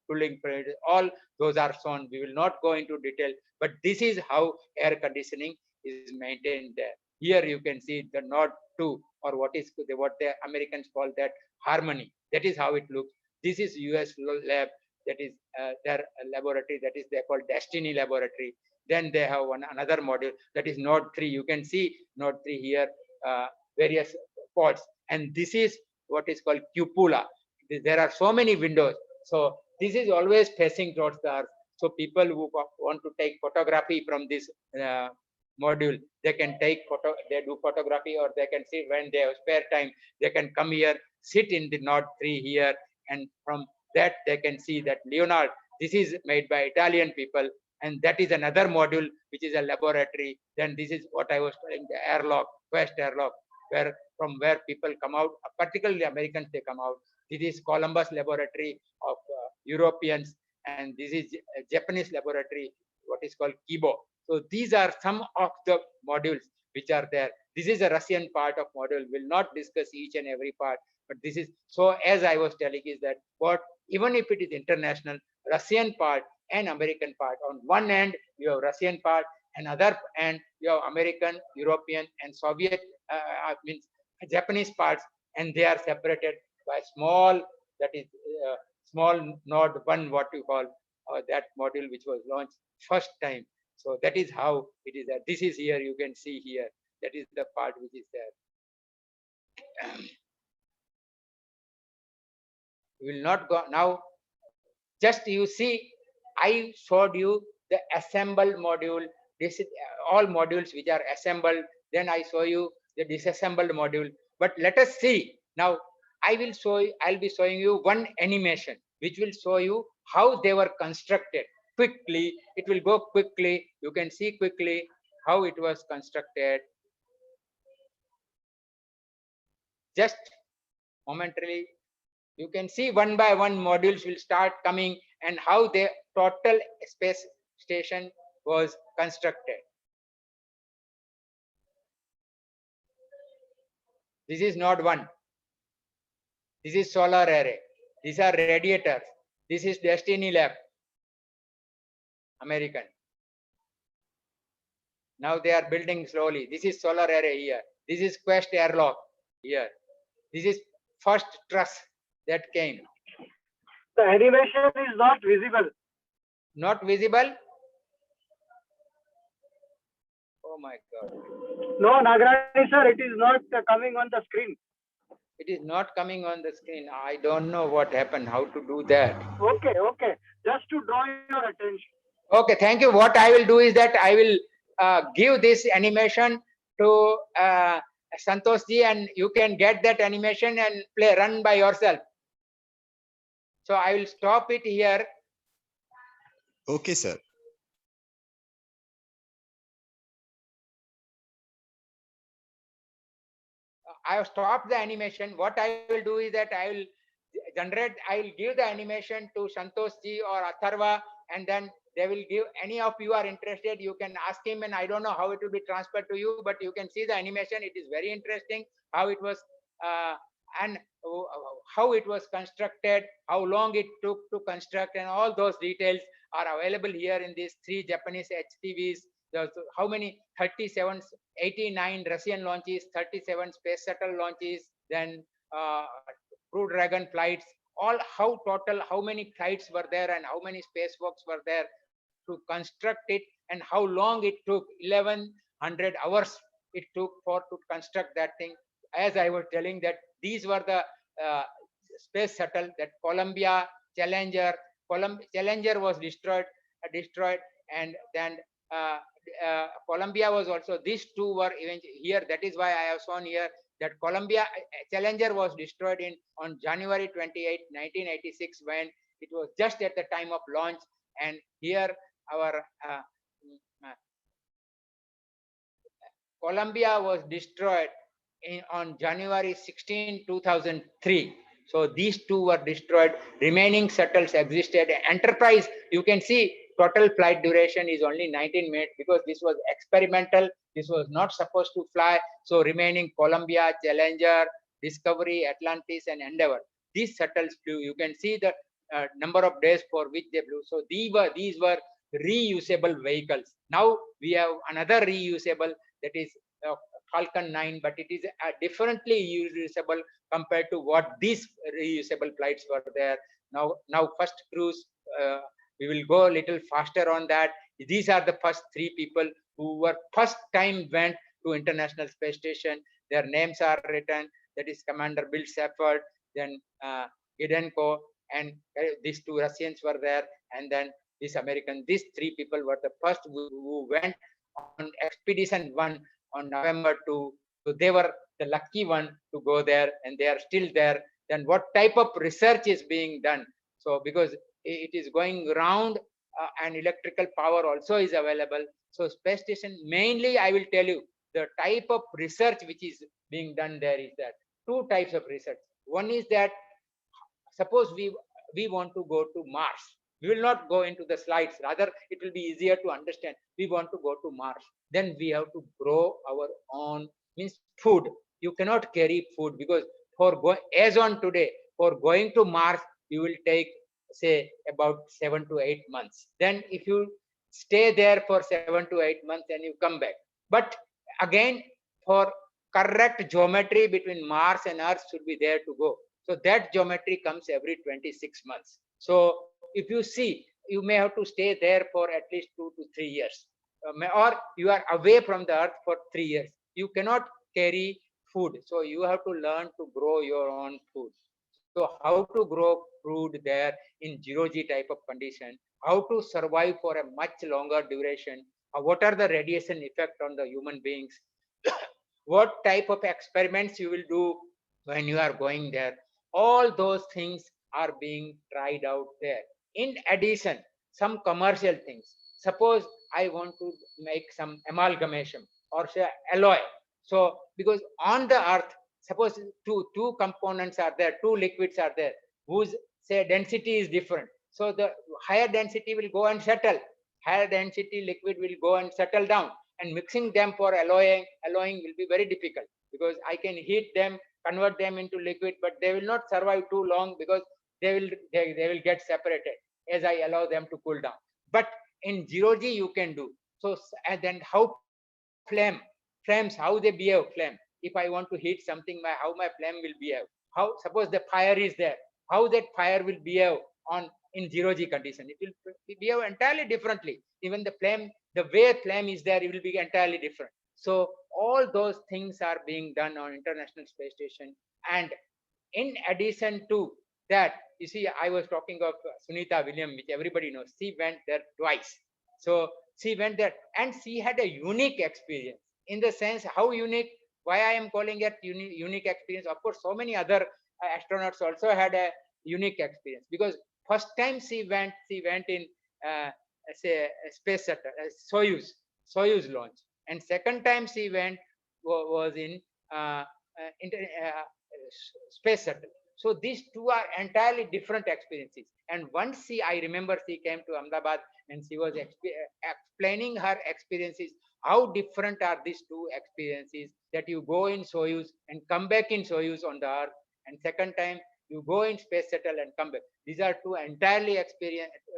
cooling fluids. All those are shown. We will not go into detail, but this is how air conditioning is maintained there. Here you can see the Nord 2, or what the Americans call that Harmony. That is how it looks. This is US lab. That is their laboratory. That is they call Destiny Laboratory. Then they have another module that is Node 3. You can see Node 3 here, various pods. And this is what is called cupola. There are so many windows. So this is always facing towards the earth. So people who want to take photography from this module, they can take photo, they do photography, or they can see when they have spare time, they can come here, sit in the Node 3 here, and from that they can see that Leonard, this is made by Italian people, and that is another module which is a laboratory. Then this is what I was telling, the airlock, Quest airlock, from where people come out, particularly Americans, they come out. This is Columbus laboratory of Europeans, and this is a Japanese laboratory, what is called Kibo. So these are some of the modules which are there. This is a Russian part of module. We'll not discuss each and every part, but this is, so as I was telling is that even if it is international, Russian part and American part. On one end, you have Russian part, and other end, you have American, European, and Soviet, means Japanese parts, and they are separated by small, that is small node 1, what you call that module which was launched first time. So that is how it is. This is here, you can see here, that is the part which is there. We will not go now. Just you see, I showed you the assembled module. This is all modules which are assembled. Then I show you the disassembled module. But let us see now. I'll be showing you one animation which will show you how they were constructed quickly. It will go quickly. You can see quickly how it was constructed. Just momentarily, you can see one by one modules will start coming and how the total space station was constructed. This is node 1. This is solar array. These are radiators. This is Destiny Lab, American. Now they are building slowly. This is solar array here. This is Quest airlock here. This is first truss that came. The animation is not visible. Not visible? Oh my God. No, Nagarani sir, it is not coming on the screen. It is not coming on the screen. I don't know what happened, how to do that. Okay, okay. Just to draw your attention. Okay, thank you. What I will do is that I will give this animation to Santosh ji, and you can get that animation and run by yourself. So I will stop it here. Okay, sir. I have stopped the animation. What I will do is that I will give the animation to Santosh ji or Atharva, and then they will give, any of you are interested, you can ask him, and I don't know how it will be transferred to you, but you can see the animation. It is very interesting how it was and how it was constructed, how long it took to construct, and all those details are available here in these 3 Japanese HTVs. How many 37, 89 Russian launches, 37 space shuttle launches, then Crew Dragon flights, all how many flights were there and how many spacewalks were there to construct it, and how long it took, 1100 hours it took to construct that thing. As I was telling that these were the space shuttle, that Columbia, Challenger. Challenger was destroyed, and then Columbia was also, these 2 were eventually here. That is why I have shown here that Challenger was destroyed on January 28, 1986, when it was just at the time of launch. And here our Columbia was destroyed on January 16, 2003. So these 2 were destroyed. Remaining shuttles existed. Enterprise, you can see total flight duration is only 19 minutes because this was experimental. This was not supposed to fly. So remaining Columbia, Challenger, Discovery, Atlantis, and Endeavour. These shuttles flew. You can see the number of days for which they flew. So these were reusable vehicles. Now we have another reusable, that is Falcon 9, but it is differently reusable compared to what these reusable flights were there. Now first cruise, we will go a little faster on that. These are the first three people who were first time went to International Space Station. Their names are written. That is Commander Bill Shepard, then Gidenko, and these two Russians were there, and then this American. These three people were the first who went on Expedition 1 on November 2. So they were the lucky one to go there, and they are still there. Then what type of research is being done? So because it is going around, and electrical power also is available. So space station, mainly I will tell you the type of research which is being done there is that two types of research. One is that suppose we want to go to Mars. We will not go into the slides, rather it will be easier to understand. We want to go to Mars, then we have to grow our own, means food. You cannot carry food, because for as on today, for going to Mars you will take say about 7 to 8 months. Then if you stay there for 7 to 8 months and you come back, but again for correct geometry between Mars and Earth should be there to go. So that geometry comes every 26 months. So if you see, you may have to stay there for at least 2 to 3 years, or you are away from the Earth for 3 years. You cannot carry food, so you have to learn to grow your own food. So how to grow food there in zero G type of condition, how to survive for a much longer duration, what are the radiation effect on the human beings, what type of experiments you will do when you are going there. All those things are being tried out there. In addition, some commercial things. Suppose I want to make some amalgamation or say alloy. So because on the Earth, suppose two components are there, two liquids are there, whose say density is different. So the higher density will go and settle. Higher density liquid will go and settle down. And mixing them for alloying will be very difficult, because I can heat them, convert them into liquid, but they will not survive too long, because they will get separated as I allow them to cool down. But in zero G you can do so. And then how flames, how they behave, flame. If I want to heat something, how my flame will behave. How, suppose the fire is there, how that fire will behave on in zero G condition. It will behave entirely differently. Even the flame, the way flame is there, it will be entirely different. So all those things are being done on International Space Station. And in addition to that, you see, I was talking of Sunita Williams, which everybody knows. She went there twice. So she went there and she had a unique experience. In the sense, how unique, why I am calling it unique experience. Of course, so many other astronauts also had a unique experience, because first time she went in say a space shuttle, Soyuz launch, and second time she went was in space shuttle. So these two are entirely different experiences. And once I remember she came to Ahmedabad and she was explaining her experiences, how different are these two experiences, that you go in Soyuz and come back in Soyuz on the Earth, and second time you go in space shuttle and come back. These are two entirely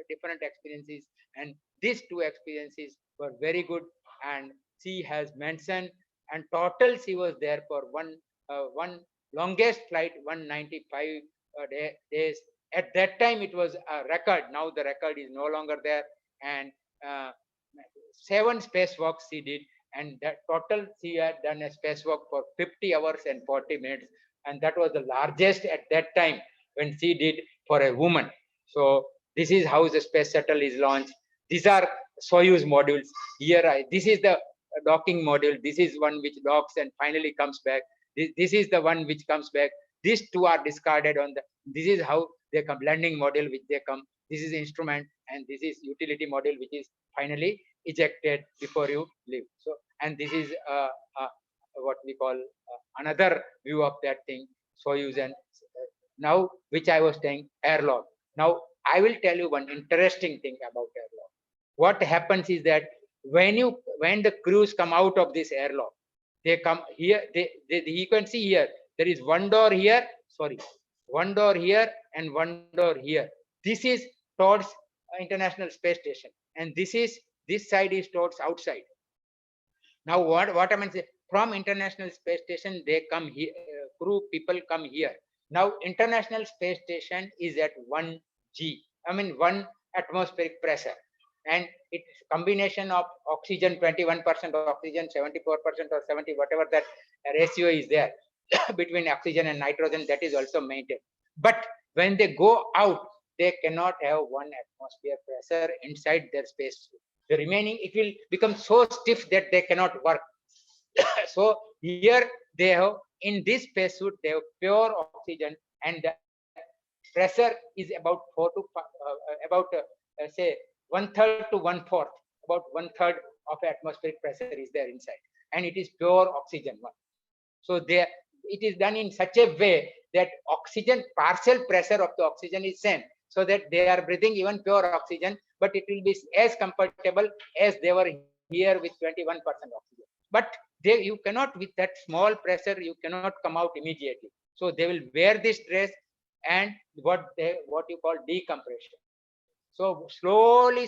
different experiences, and these two experiences were very good. And she has mentioned, and total she was there for one longest flight, 195 days. At that time it was a record. Now the record is no longer there. And 7 spacewalks she did, and that total she had done a spacewalk for 50 hours and 40 minutes, and that was the largest at that time when she did for a woman. So this is how the space shuttle is launched. These are Soyuz modules. Here, this is the docking module. This is one which docks and finally comes back. This is the one which comes back. These two are discarded on the. This is how they come. Landing module which they come. This is instrument, and this is utility module which is finally ejected before you leave. So, and this is what we call another view of that thing, Soyuz. And now, which I was saying, airlock. Now I will tell you one interesting thing about airlock. what happens is that when the crews come out of this airlock, they come here, you can see here, there is one door here, sorry, one door here and one door here. This is towards International Space Station, and this side is towards outside. Now what happens is, from International Space Station, they come here, crew people come here. Now International Space Station is at 1G, I mean 1 atmospheric pressure, and it's combination of oxygen, 21% oxygen, 74% or 70, whatever that ratio is there between oxygen and nitrogen, that is also maintained. But when they go out, they cannot have 1 atmosphere pressure inside their spacesuit. The remaining, it will become so stiff that they cannot work. So here they have, in this spacesuit, they have pure oxygen, and the pressure is about 4 to say 1/3 to 1/4, about 1/3 of atmospheric pressure is there inside, and it is pure oxygen one. So there, it is done in such a way that oxygen, partial pressure of the oxygen is same, so that they are breathing even pure oxygen, but it will be as comfortable as they were here with 21% oxygen. But you cannot, with that small pressure, you cannot come out immediately. So they will wear this dress, and what you call decompression. So slowly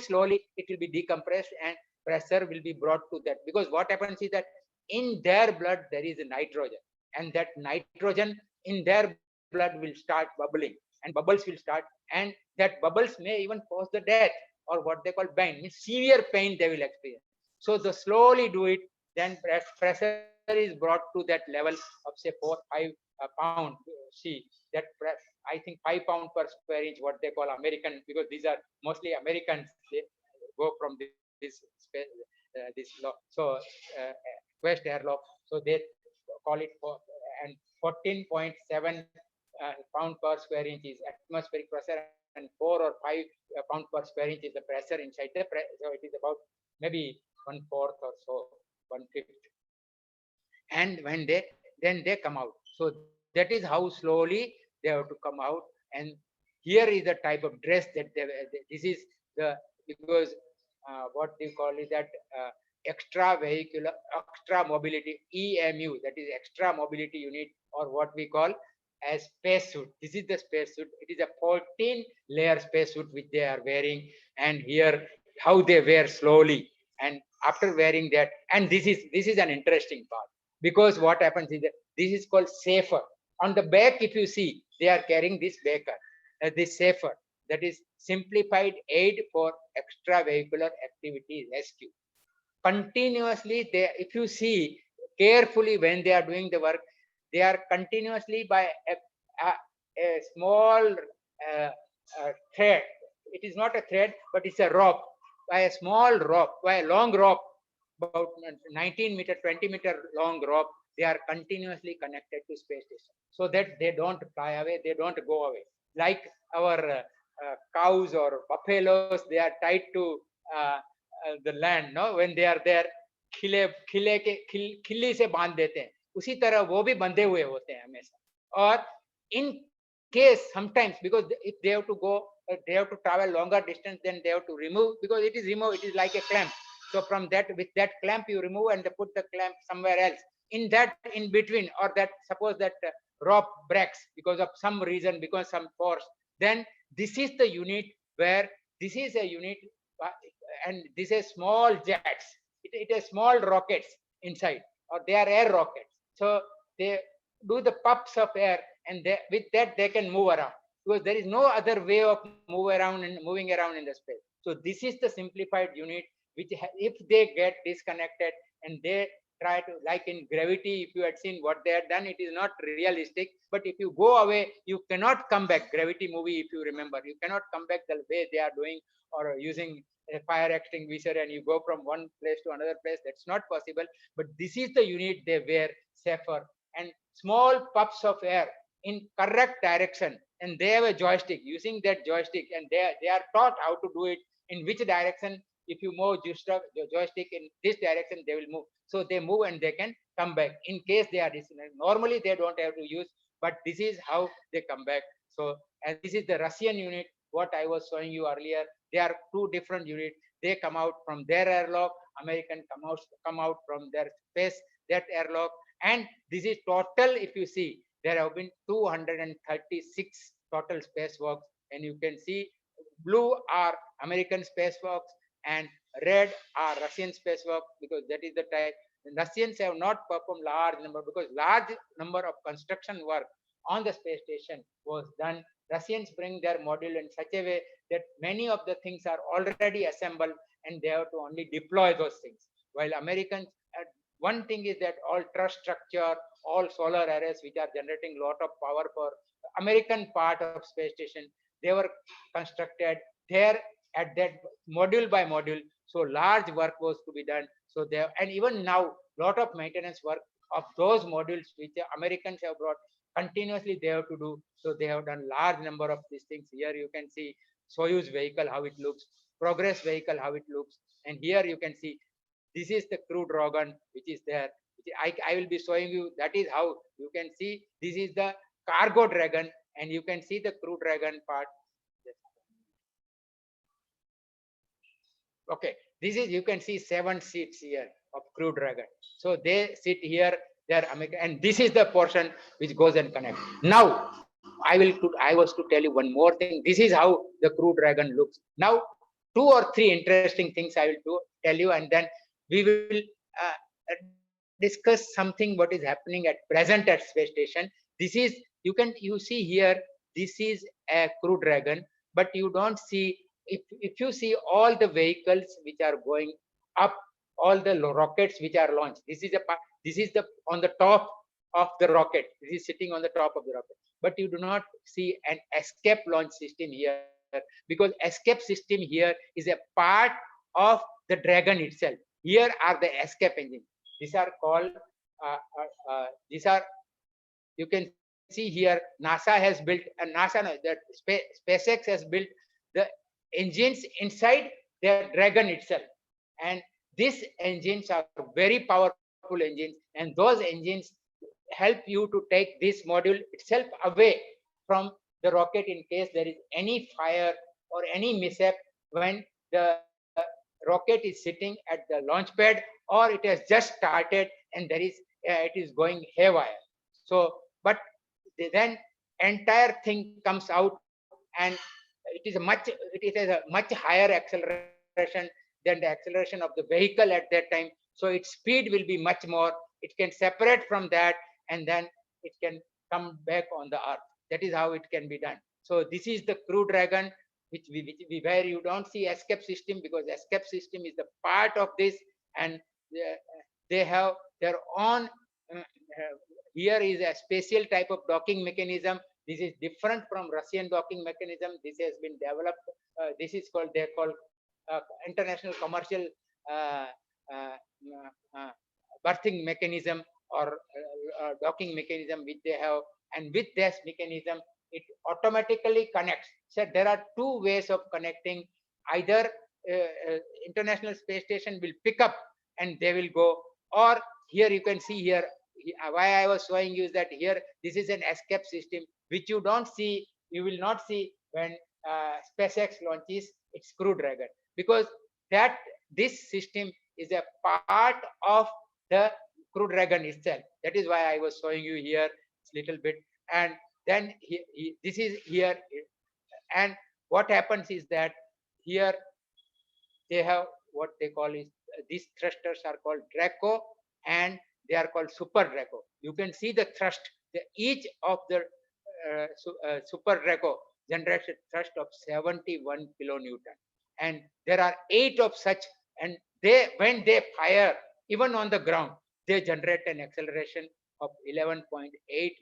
it will be decompressed, and pressure will be brought to that, because what happens is that in their blood there is a nitrogen, and that nitrogen in their blood will start bubbling, and bubbles will start, and that bubbles may even cause the death, or what they call pain, severe pain they will experience. So they slowly do it, then pressure is brought to that level of say 4-5 pound. See that I think 5 pound per square inch, what they call American, because these are mostly Americans, they go from this law. So Quest airlock, so they call it and 14.7 pound per square inch is atmospheric pressure, and 4 or 5 pound per square inch is the pressure inside the so it is about maybe 1/4 or so, 1/5. And when they come out, so that is how slowly they have to come out. And here is the type of dress that this is the, because what they call is that extra mobility, EMU, that is extra mobility unit, or what we call as spacesuit. This is the spacesuit. It is a 14-layer spacesuit which they are wearing, and here how they wear slowly, and after wearing that, and this is an interesting part, because what happens is that this is called safer. On the back, if you see, they are carrying this baker, this safer, that is simplified aid for extravehicular activities, SQ. Continuously, if you see carefully when they are doing the work, they are continuously by a small thread. It is not a thread, but it's a rope. By a small rope, by a long rope, about 19-meter, 20-meter long rope, they are continuously connected to space station, so that they don't fly away, they don't go away. Like our cows or buffaloes, they are tied to the land, no? When they are there, खिल्ली से बांध देते हैं, उसी तरह वो भी बंधे हुए होते हैं हमेशा. और in case sometimes, because if they have to go, they have to travel longer distance, then they have to remove, because it is like a clamp. So from that, with that clamp you remove and put the clamp somewhere else. In that, in between, or that suppose that rope breaks because of some reason, because some force, then this is the unit where this is a unit, and this is small jets. It is small rockets inside, or they are air rockets. So they do the puffs of air, and with that they can move around, because there is no other way of moving around in the space. So this is the simplified unit, which if they get disconnected and they try to, like in gravity, if you had seen what they had done, it is not realistic. But if you go away, you cannot come back. Gravity movie, if you remember, you cannot come back the way they are doing, or using a fire extinguisher and you go from one place to another place. That's not possible. But this is the unit they wear, safer, and small puffs of air in correct direction, and they have a joystick. Using that joystick, and they are taught how to do it, in which direction. If you move joystick in this direction, they will move. So they move and they can come back in case they are disconnected. Normally they don't have to use, but this is how they come back. So, and this is the Russian unit, what I was showing you earlier. They are two different units. they come out from their airlock, American come out from their space, that airlock. And this is total, if you see, there have been 236 total spacewalks, and you can see blue are American spacewalks and red are Russian spacewalks, because that is the type. The Russians have not performed large number, because large number of construction work on the space station was done. Russians bring their module in such a way that many of the things are already assembled and they have to only deploy those things. While Americans, one thing is that all truss structure, all solar arrays which are generating a lot of power for American part of space station, they were constructed there at that module by module. So large work was to be done. So there, and even now, lot of maintenance work of those modules which the Americans have brought continuously they have to do. So they have done large number of these things. Here you can see Soyuz vehicle, how it looks, Progress vehicle, how it looks. And here you can see, this is the Crew Dragon, which is there. I will be showing you, that is how you can see, this is the Cargo Dragon, and you can see the Crew Dragon part. Okay, this is, you can see 7 seats here of Crew Dragon. So they sit here, they're American, and this is the portion which goes and connects. Now, I was to tell you one more thing. This is how the Crew Dragon looks. Now, 2 or 3 interesting things I will tell you, and then we will discuss something what is happening at present at space station. This is, you see here, this is a Crew Dragon, but you don't see, if you see all the vehicles which are going up, all the rockets which are launched, this is the on the top of the rocket. This is sitting on the top of the rocket, but you do not see an escape launch system here, because escape system here is a part of the Dragon itself. Here are the escape engines. These are called you can see here, NASA has built, and SpaceX has built the engines inside their Dragon itself. And these engines are very powerful engines, and those engines help you to take this module itself away from the rocket in case there is any fire or any mishap when the rocket is sitting at the launch pad, or it has just started and there is it is going haywire. So, but then entire thing comes out, and it is a much higher acceleration than the acceleration of the vehicle at that time. So its speed will be much more. It can separate from that, and then it can come back on the Earth. That is how it can be done. So this is the Crew Dragon, where you don't see escape system, because escape system is the part of this, and they have their own. Here is a special type of docking mechanism. This is different from Russian docking mechanism. This has been developed. This is called, they're called international commercial berthing mechanism, or docking mechanism which they have. And with this mechanism, it automatically connects. So there are 2 ways of connecting. Either International Space Station will pick up and they will go, or here you can see here, why I was showing you is that here, this is an escape system which you don't see, you will not see when SpaceX launches its Crew Dragon, because this system is a part of the Crew Dragon itself. That is why I was showing you here a little bit. And then this is here, and what happens is that here they have what they call is, these thrusters are called Draco, and they are called Super Draco. You can see the thrust. Each of the Super Draco generates a thrust of 71 kilonewton, and there are 8 of such. And when they fire, even on the ground, they generate an acceleration of 11.8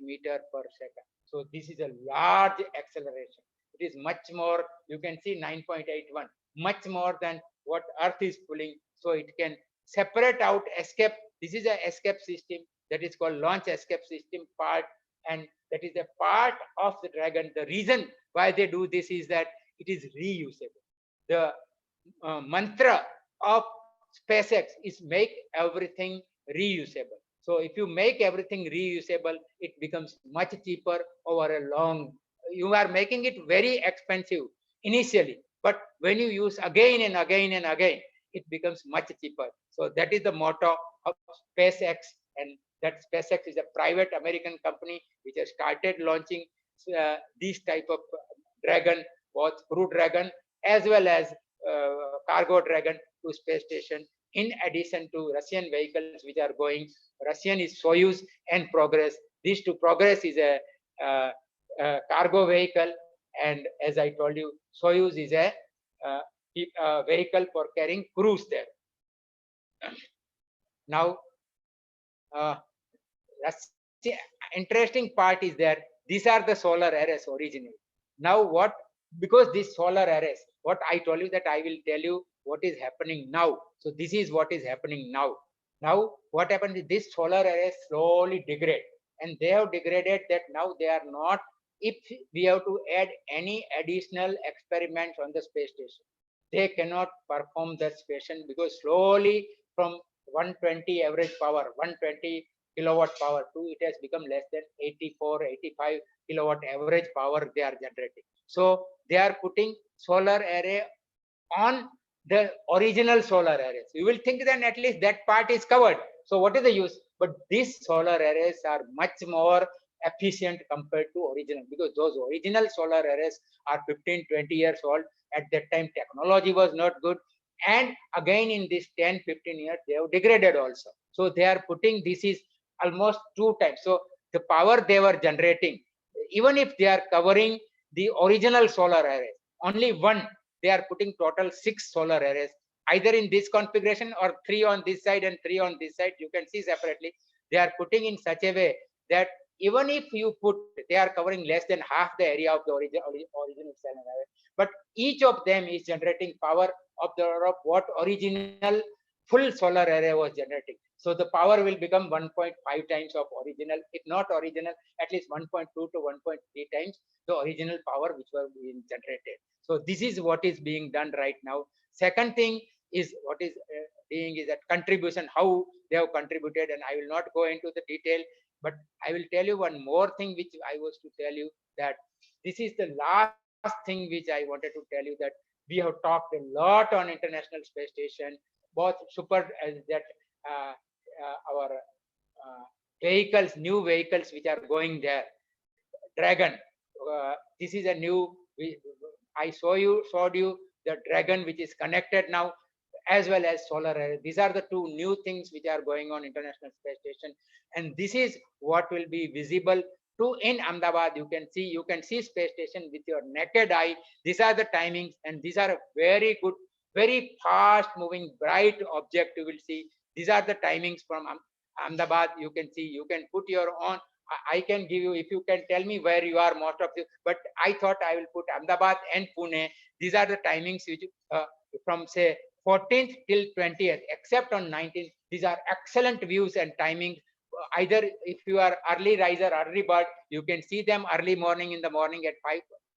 meter per second. So this is a large acceleration. It is much more. You can see 9.81, much more than what Earth is pulling. So it can separate out escape. This is an escape system that is called launch escape system part, and that is a part of the Dragon. The reason why they do this is that it is reusable. The mantra of SpaceX is make everything reusable. So if you make everything reusable, it becomes much cheaper over a long. You are making it very expensive initially, But when you use again and again and again, it becomes much cheaper. So that is the motto of SpaceX, and that SpaceX is a private American company which has started launching these type of Dragon, both Crew Dragon as well as cargo Dragon to space station. In addition to Russian vehicles which are going, Russian is Soyuz and Progress. These two, Progress is a cargo vehicle, and as I told you, Soyuz is a vehicle for carrying crews there. Now, interesting part is that these are the solar arrays originally. Now what, because these solar arrays, what I told you that I will tell you what is happening now. So this is what is happening now. Now what happens is this solar arrays slowly degrade, and they have degraded that now they are not, if we have to add any additional experiments on the space station, they cannot perform that station, because slowly from 120 average power, 120 kilowatt power to it has become less than 84, 85 kilowatt average power they are generating. So they are putting solar array on the original solar arrays. You will think that at least that part is covered. So what is the use? But these solar arrays are much more efficient compared to original, because those original solar arrays are 15, 20 years old. At that time, technology was not good. And again, in this 10, 15 years, they have degraded also. So they are putting, this is almost 2 times. So the power they were generating, even if they are covering the original solar arrays, only one, they are putting total 6 solar arrays, either in this configuration or 3 on this side and 3 on this side. You can see separately. They are putting in such a way that even if you put, they are covering less than half the area of the original cell array, but each of them is generating power of the order of what original full solar array was generating. So the power will become 1.5 times of original, if not original, at least 1.2 to 1.3 times the original power which was being generated. So this is what is being done right now. Second thing is what is being is that contribution, how they have contributed, and I will not go into the detail, but I will tell you one more thing which I was to tell you, that this is the last thing which I wanted to tell you, that we have talked a lot on International Space Station, both super that our vehicles, new vehicles which are going there. Dragon, this is a new, I showed you the Dragon which is connected now, as well as solar array. These are the 2 new things which are going on International Space Station, and this is what will be visible to in Ahmedabad. You can see space station with your naked eye. These are the timings, and these are a very good, very fast moving bright object you will see. These are the timings from Ahmedabad. You can see, you can put your own, I can give you, if you can tell me where you are, most of you, but I thought I will put Ahmedabad and Pune. These are the timings which from say 14th till 20th, except on 19th. These are excellent views and timings. Either if you are early riser, early bird, you can see them early morning, in the morning at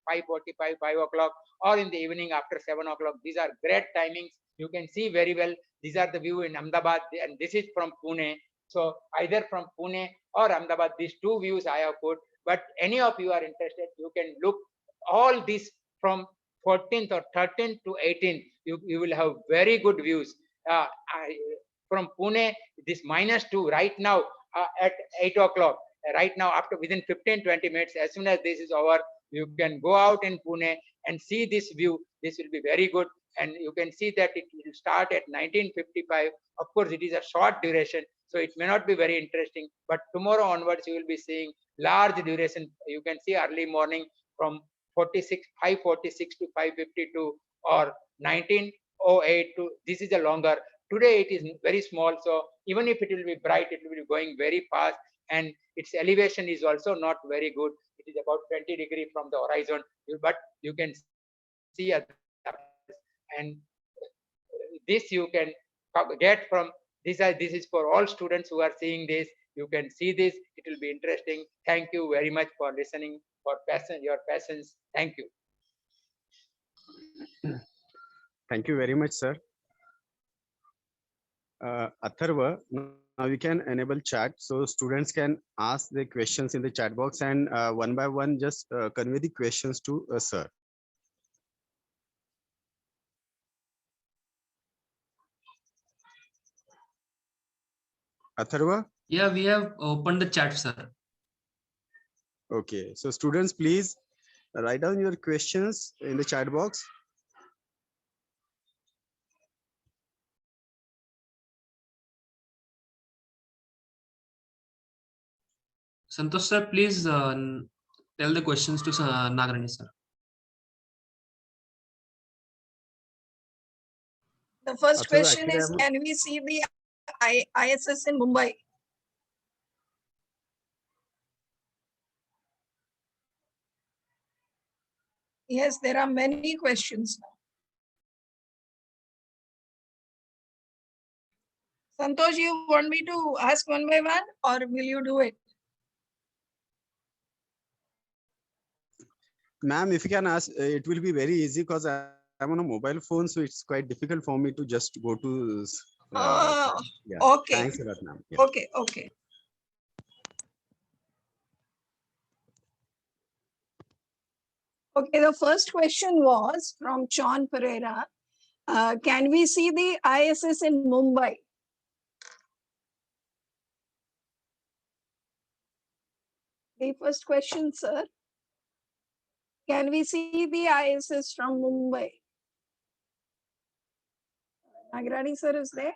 5:45, 5 o'clock, or in the evening after 7 o'clock. These are great timings. You can see very well. These are the view in Ahmedabad, and this is from Pune. So either from Pune or Ahmedabad, these 2 views I have put. But any of you are interested, you can look all this from 14th or 13th to 18th. You will have very good views. From Pune, this -2 right now at 8 o'clock. Right now, after within 15-20 minutes, as soon as this is over, you can go out in Pune and see this view. This will be very good, and you can see that it will start at 19:55. Of course, it is a short duration, so it may not be very interesting, but tomorrow onwards you will be seeing large duration. You can see early morning from 5:46 to 5:52, or 19:08 to, this is a longer. Today it is very small, so even if it will be bright, it will be going very fast, and its elevation is also not very good. It is about 20 degrees from the horizon, but you can see others, and this you can get from this. This is for all students who are seeing this. You can see this. It will be interesting. Thank you very much for listening, for your patience. Thank you. Thank you very much, sir. Atharva, now we can enable chat, so students can ask their questions in the chat box, and one by one just convey the questions to sir. Atharva? Yeah, we have opened the chat, sir. Okay, so students, please write down your questions in the chat box. Santosh sir, please tell the questions to Nagarani sir. The first Atharva, question actually, is, can we see the ISS in Mumbai? Yes, there are many questions now. Santosh, you want me to ask one by one, or will you do it? Ma'am, if you can ask, it will be very easy because I'm on a mobile phone, so it's quite difficult for me to just go to. Oh, Yeah. okay. Thanks a lot, ma'am. Yeah. Okay, okay. Okay, the first question was from John Pereira. Can we see the ISS in Mumbai? The first question, sir. Can we see the ISS from Mumbai? Nagarani sir is there?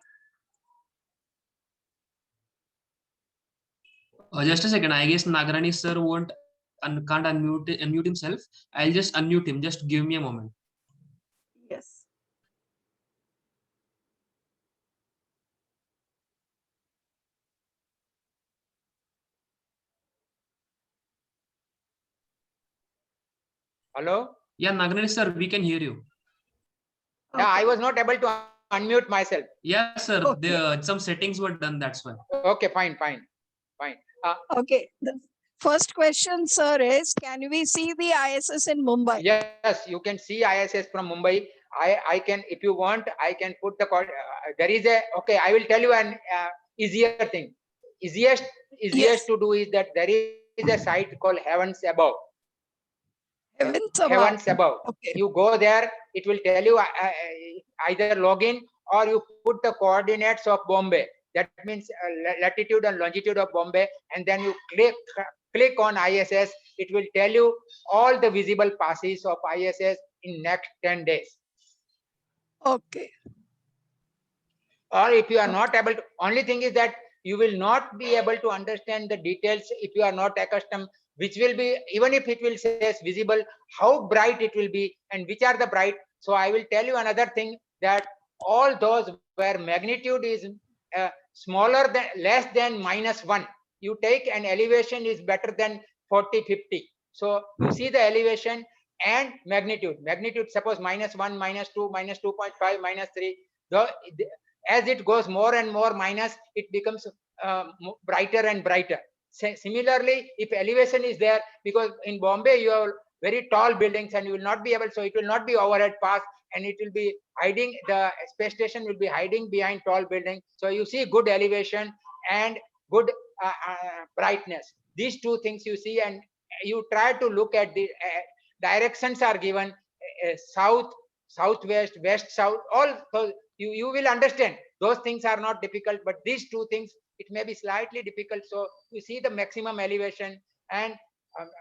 Just a second. I guess Nagarani sir can't unmute himself. I'll just unmute him. Just give me a moment. Yes. Hello? Yeah, Nagarani sir, we can hear you. Yeah, I Okay. was not able to unmute myself. Yeah, sir. Okay. Some settings were done. That's why. Okay, fine. Okay. The first question, sir, is can we see the ISS in Mumbai? Yes, you can see ISS from Mumbai. I can, if you want, I can put the code. There is a, okay, I will tell you an easier thing. Easiest Yes. to do is that there is a site called Heavens Above. Heavens Above. Okay. You go there, it will tell you either login or you put the coordinates of Bombay. That means latitude and longitude of Bombay, and then you click on ISS. It will tell you all the visible passes of ISS in next 10 days. Okay. Or if you are not able to, only thing is that you will not be able to understand the details if you are not accustomed, which will be, even if it will say visible, how bright it will be and which are the bright. So I will tell you another thing, that all those where magnitude is smaller than, less than -1, you take an elevation is better than 40, 50. So you see the elevation and magnitude. Magnitude, suppose -1, -2, -2.5, -3. As it goes more and more minus, it becomes brighter and brighter. Similarly, if elevation is there, because in Bombay you have very tall buildings and you will not be able, so it will not be overhead pass, and it will be hiding, the space station will be hiding behind tall building. So you see good elevation and good brightness. These two things you see, and you try to look at the directions are given, south, southwest, west, south, all. So you will understand. Those things are not difficult, but these two things, it may be slightly difficult. So you see the maximum elevation and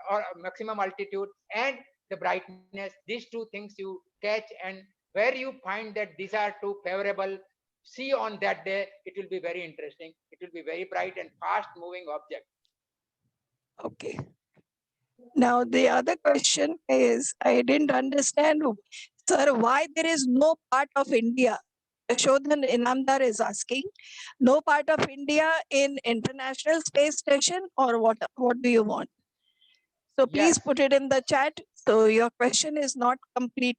or maximum altitude and the brightness. These two things you catch, and where you find that these are two favorable, see on that day, it will be very interesting. It will be very bright and fast moving object. Okay. Now the other question is, I didn't understand, sir, why there is no part of India. Shodhan Inamdar is asking, no part of India in International Space Station, or what do you want? So please Yes. put it in the chat. So your question is not complete.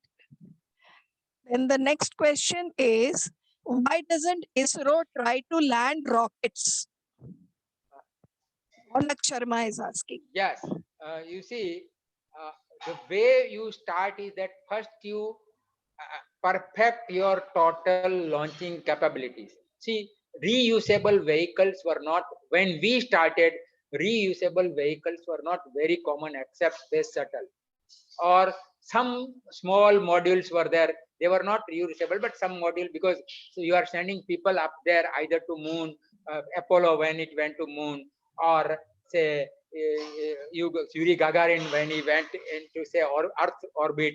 Then the next question is, why doesn't ISRO try to land rockets? Alak Sharma is asking. Yes, you see, the way you start is that first you perfect your total launching capabilities. See, reusable vehicles were not, when we started, reusable vehicles were not very common except space shuttle, or some small modules were there. They were not reusable, but some module, because so you are sending people up there either to moon, Apollo when it went to moon, or say Yuri Gagarin when he went into say Earth orbit,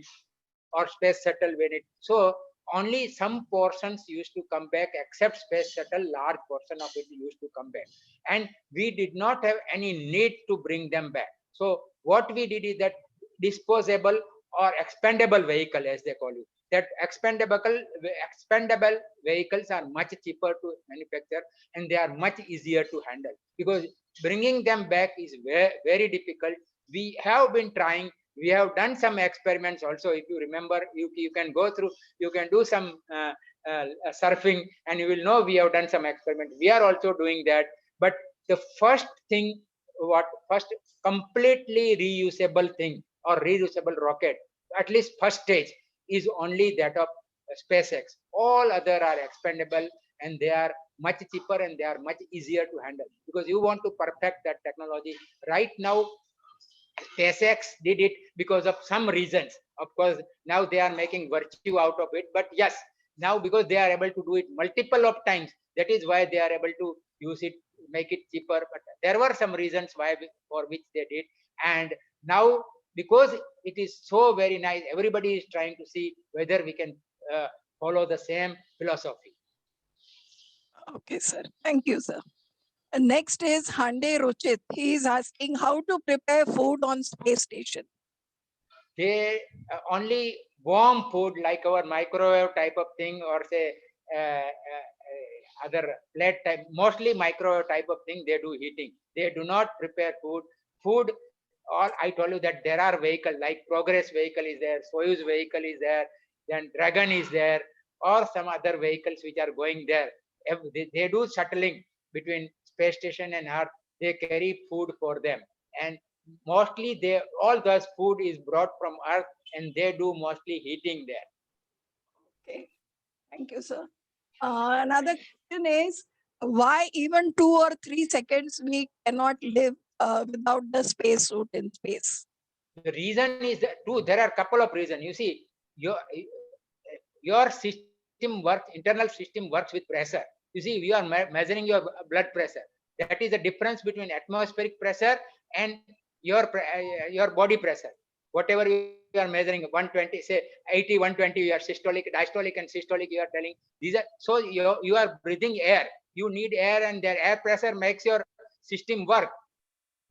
or space shuttle when it. So only some portions used to come back, except space shuttle, large portion of it used to come back. And we did not have any need to bring them back. So what we did is that disposable or expendable vehicle, as they call it, that expendable vehicles are much cheaper to manufacture, and they are much easier to handle, because bringing them back is very, very difficult. We have been trying, we have done some experiments also. If you remember, you can go through, you can do some surfing, and you will know we have done some experiments. We are also doing that. But the first thing, first completely reusable thing or reusable rocket, at least first stage, is only that of SpaceX. All other are expendable, and they are much cheaper, and they are much easier to handle, because you want to perfect that technology. Right now, SpaceX did it because of some reasons. Of course, now they are making virtue out of it. But yes, now because they are able to do it multiple of times, that is why they are able to use it, make it cheaper. But there were some reasons why, for which they did. And now, because it is so very nice, everybody is trying to see whether we can follow the same philosophy. Okay, sir. Thank you, sir. Next is Hande Ruchit. He is asking how to prepare food on space station. They only warm food, like our microwave type of thing, or say other plate type, mostly microwave type of thing, they do heating. They do not prepare food. Or I told you that there are vehicles like Progress vehicle is there, Soyuz vehicle is there, then Dragon is there, or some other vehicles which are going there. They do shuttling between space station and Earth. They carry food for them, and mostly all those food is brought from Earth, and they do mostly heating there. Okay. Thank you, sir. Another question is why even 2 or 3 seconds we cannot live without the space suit in space? The reason is that there are a couple of reasons. You see, your system works, internal system works with pressure. You see, we are measuring your blood pressure. That is the difference between atmospheric pressure and your body pressure. Whatever you are measuring, 120, say 80, 120, you are systolic, diastolic, and systolic. You are telling these are, so you are breathing air. You need air, and their air pressure makes your system work.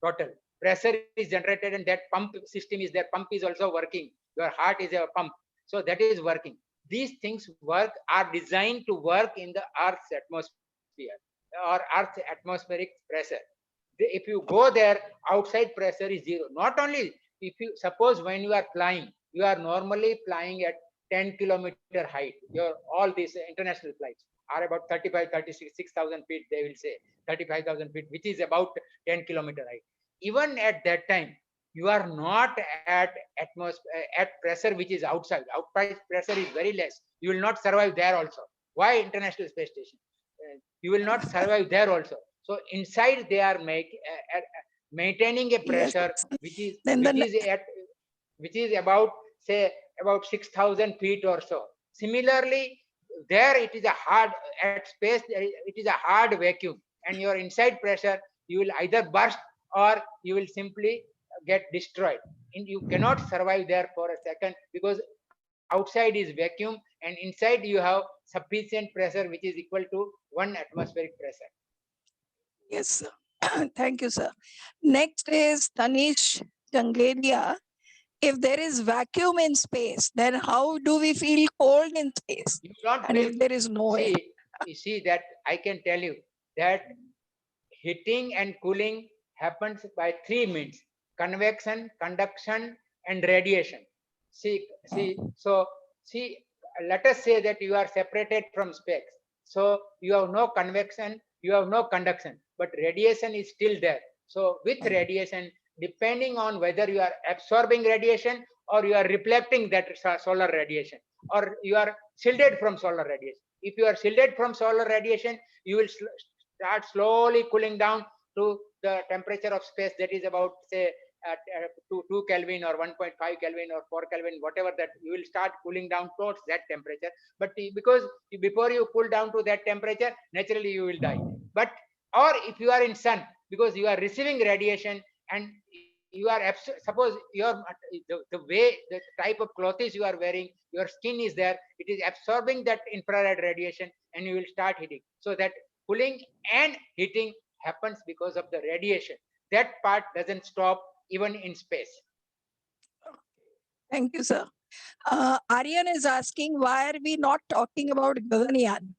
Total pressure is generated, and that pump system is there. Pump is also working. Your heart is a pump, so that is working. These things are designed to work in the Earth's atmosphere or Earth's atmospheric pressure. If you go there, outside pressure is zero. Not only, if you suppose when you are flying, you are normally flying at 10 kilometer height. All these international flights are about 35, 36,000 feet. They will say 35,000 feet, which is about 10 kilometer height. Even at that time, you are not at pressure which is outside. Outside pressure is very less. You will not survive there also. Why International Space Station? You will not survive there also. So inside they are maintaining a pressure which is about, say, about 6,000 feet or so. Similarly, there it is a hard, at space it is a hard vacuum, and your inside pressure, you will either burst or you will simply get destroyed. And you cannot survive there for a second, because outside is vacuum, and inside you have sufficient pressure which is equal to 1 atmospheric pressure. Yes, sir. Thank you, sir. Next is Tanish Changelia. If there is vacuum in space, then how do we feel cold in space? You don't And feel, if there is no air? you see that I can tell you that heating and cooling happens by 3 means: convection, conduction, and radiation. Let us say that you are separated from space. So you have no convection, you have no conduction, but radiation is still there. So with radiation, depending on whether you are absorbing radiation or you are reflecting that solar radiation, or you are shielded from solar radiation. If you are shielded from solar radiation, you will start slowly cooling down to the temperature of space, that is about, say, 2 Kelvin or 1.5 Kelvin or 4 Kelvin, whatever that, you will start cooling down towards that temperature. But because before you cool down to that temperature, naturally you will die. But or if you are in sun, because you are receiving radiation and you are suppose your the way the type of clothes you are wearing, your skin is there, it is absorbing that infrared radiation and you will start heating. So that cooling and heating happens because of the radiation. That part doesn't stop even in space. Thank you, sir. Aryan is asking, why are we not talking about Gaganyaan?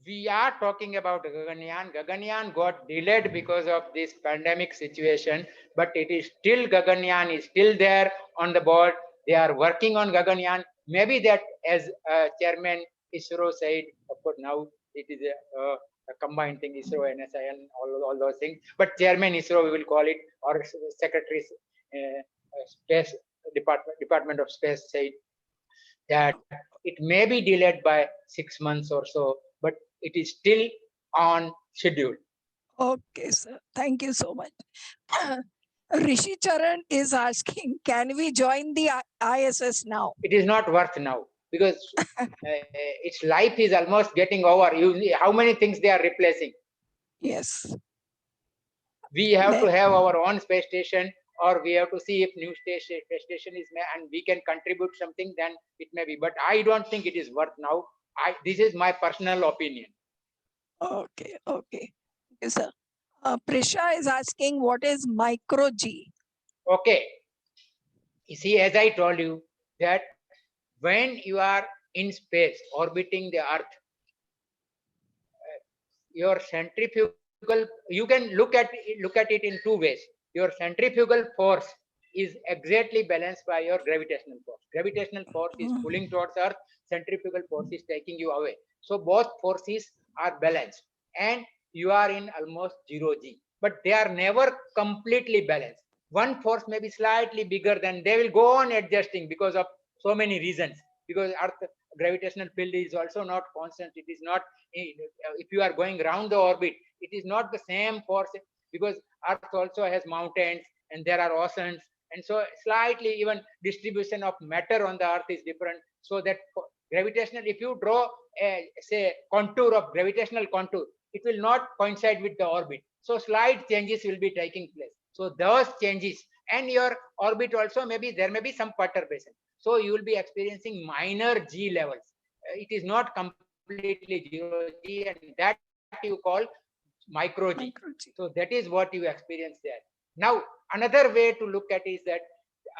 We are talking about Gaganyaan. Gaganyaan got delayed because of this pandemic situation, but it is still, Gaganyaan is still there on the board. They are working on Gaganyaan. Maybe that, as Chairman ISRO said, of course now it is a combined thing, ISRO, NSI, and all those things. But Chairman ISRO, we will call it, or Secretary Space Department of Space said that it may be delayed by 6 months or so, but it is still on schedule. Okay, sir. Thank you so much. Rishi Charan is asking, can we join the ISS now? It is not worth now because its life is almost getting over. How many things they are replacing? Yes. We have to have our own space station, or we have to see if new space station is made and we can contribute something, then it may be. But I don't think it is worth now. This is my personal opinion. Okay, okay. Yes, sir. Prisha is asking, what is micro G? Okay. You see, as I told you, that when you are in space orbiting the Earth, your centrifugal, you can look at it in two ways. Your centrifugal force is exactly balanced by your gravitational force. Gravitational force is pulling towards Earth, centrifugal force is taking you away. So both forces are balanced and you are in almost 0G, but they are never completely balanced. One force may be slightly bigger, than they will go on adjusting because of so many reasons. Because Earth gravitational field is also not constant. It is not, if you are going around the orbit, it is not the same force, because Earth also has mountains and there are oceans, and so slightly even distribution of matter on the Earth is different. So that gravitational, if you draw a, say, contour of gravitational contour, it will not coincide with the orbit. So slight changes will be taking place. So those changes, and your orbit also, maybe there may be some perturbation. So you will be experiencing minor G levels. It is not completely 0G, and that you call micro G. So that is what you experience there. Now, another way to look at is that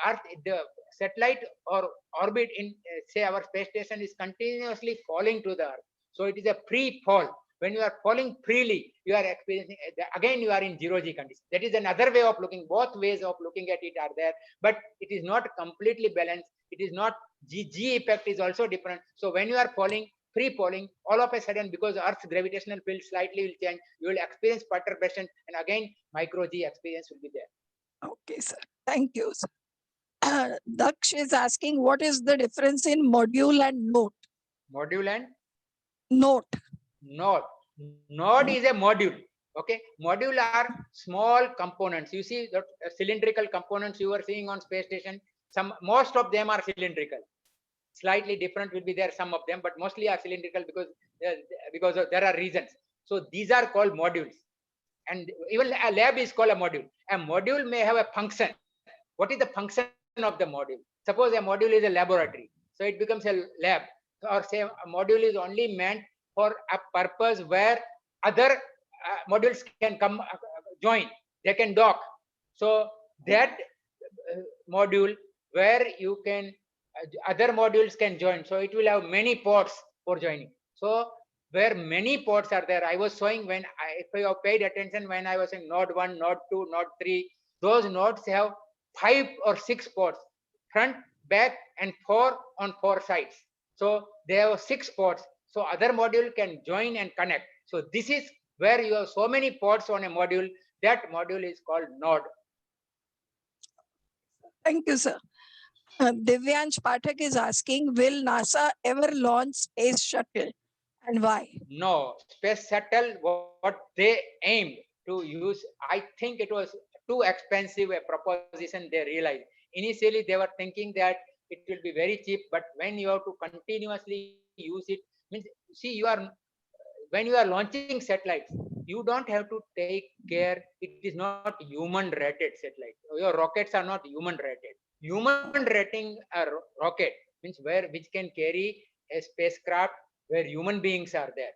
Earth, the satellite or orbit in, say, our space station is continuously falling to the Earth. So it is a free fall. When you are falling freely, you are experiencing, again, you are in 0G condition. That is another way of looking. Both ways of looking at it are there, but it is not completely balanced. It is not, G effect is also different. So when you are falling, free falling, all of a sudden, because Earth's gravitational field slightly will change, you will experience perturbation, and again, micro G experience will be there. Okay, sir. Thank you, sir. Daksh is asking, what is the difference in module and note? Module and Note. node. Node is a module. Okay, module are small components. You see the cylindrical components you are seeing on space station. Most of them are cylindrical. Slightly different will be there, some of them, but mostly are cylindrical because there are reasons. So these are called modules, and even a lab is called a module. A module may have a function. What is the function of the module? Suppose a module is a laboratory, so it becomes a lab. Or say a module is only meant for a purpose where other modules can come join, they can dock. So that module where you can other modules can join, so it will have many ports for joining. So where many ports are there, I was showing, when if you have paid attention, when I was in node 1, node 2, node 3, those nodes have 5 or 6 ports, front, back, and 4 on 4 sides. So they have 6 ports, so other module can join and connect. So this is where you have so many ports on a module. That module is called node. Thank you, sir. Divyansh Pathak is asking, will NASA ever launch space shuttle and why? No, space shuttle, what they aimed to use, I think it was too expensive a proposition they realized. Initially, they were thinking that it will be very cheap, but when you have to continuously use it, means, see, when you are launching satellites, you don't have to take care. It is not human rated satellite. Your rockets are not human rated. Human rating a rocket means which can carry a spacecraft where human beings are there.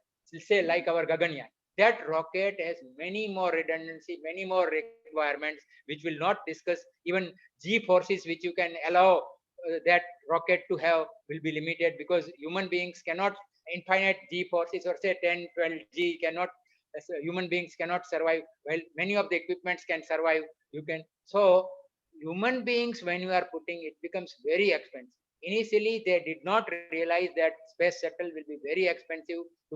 Say like our Gaganyaan. That rocket has many more redundancy, many more requirements, which will not discuss. Even G forces which you can allow that rocket to have will be limited, because human beings cannot infinite G forces, or say 10, 12 G cannot, human beings cannot survive. Well, many of the equipments can survive. You can, so human beings, when you are putting, it becomes very expensive. Initially, they did not realize that space shuttle will be very expensive to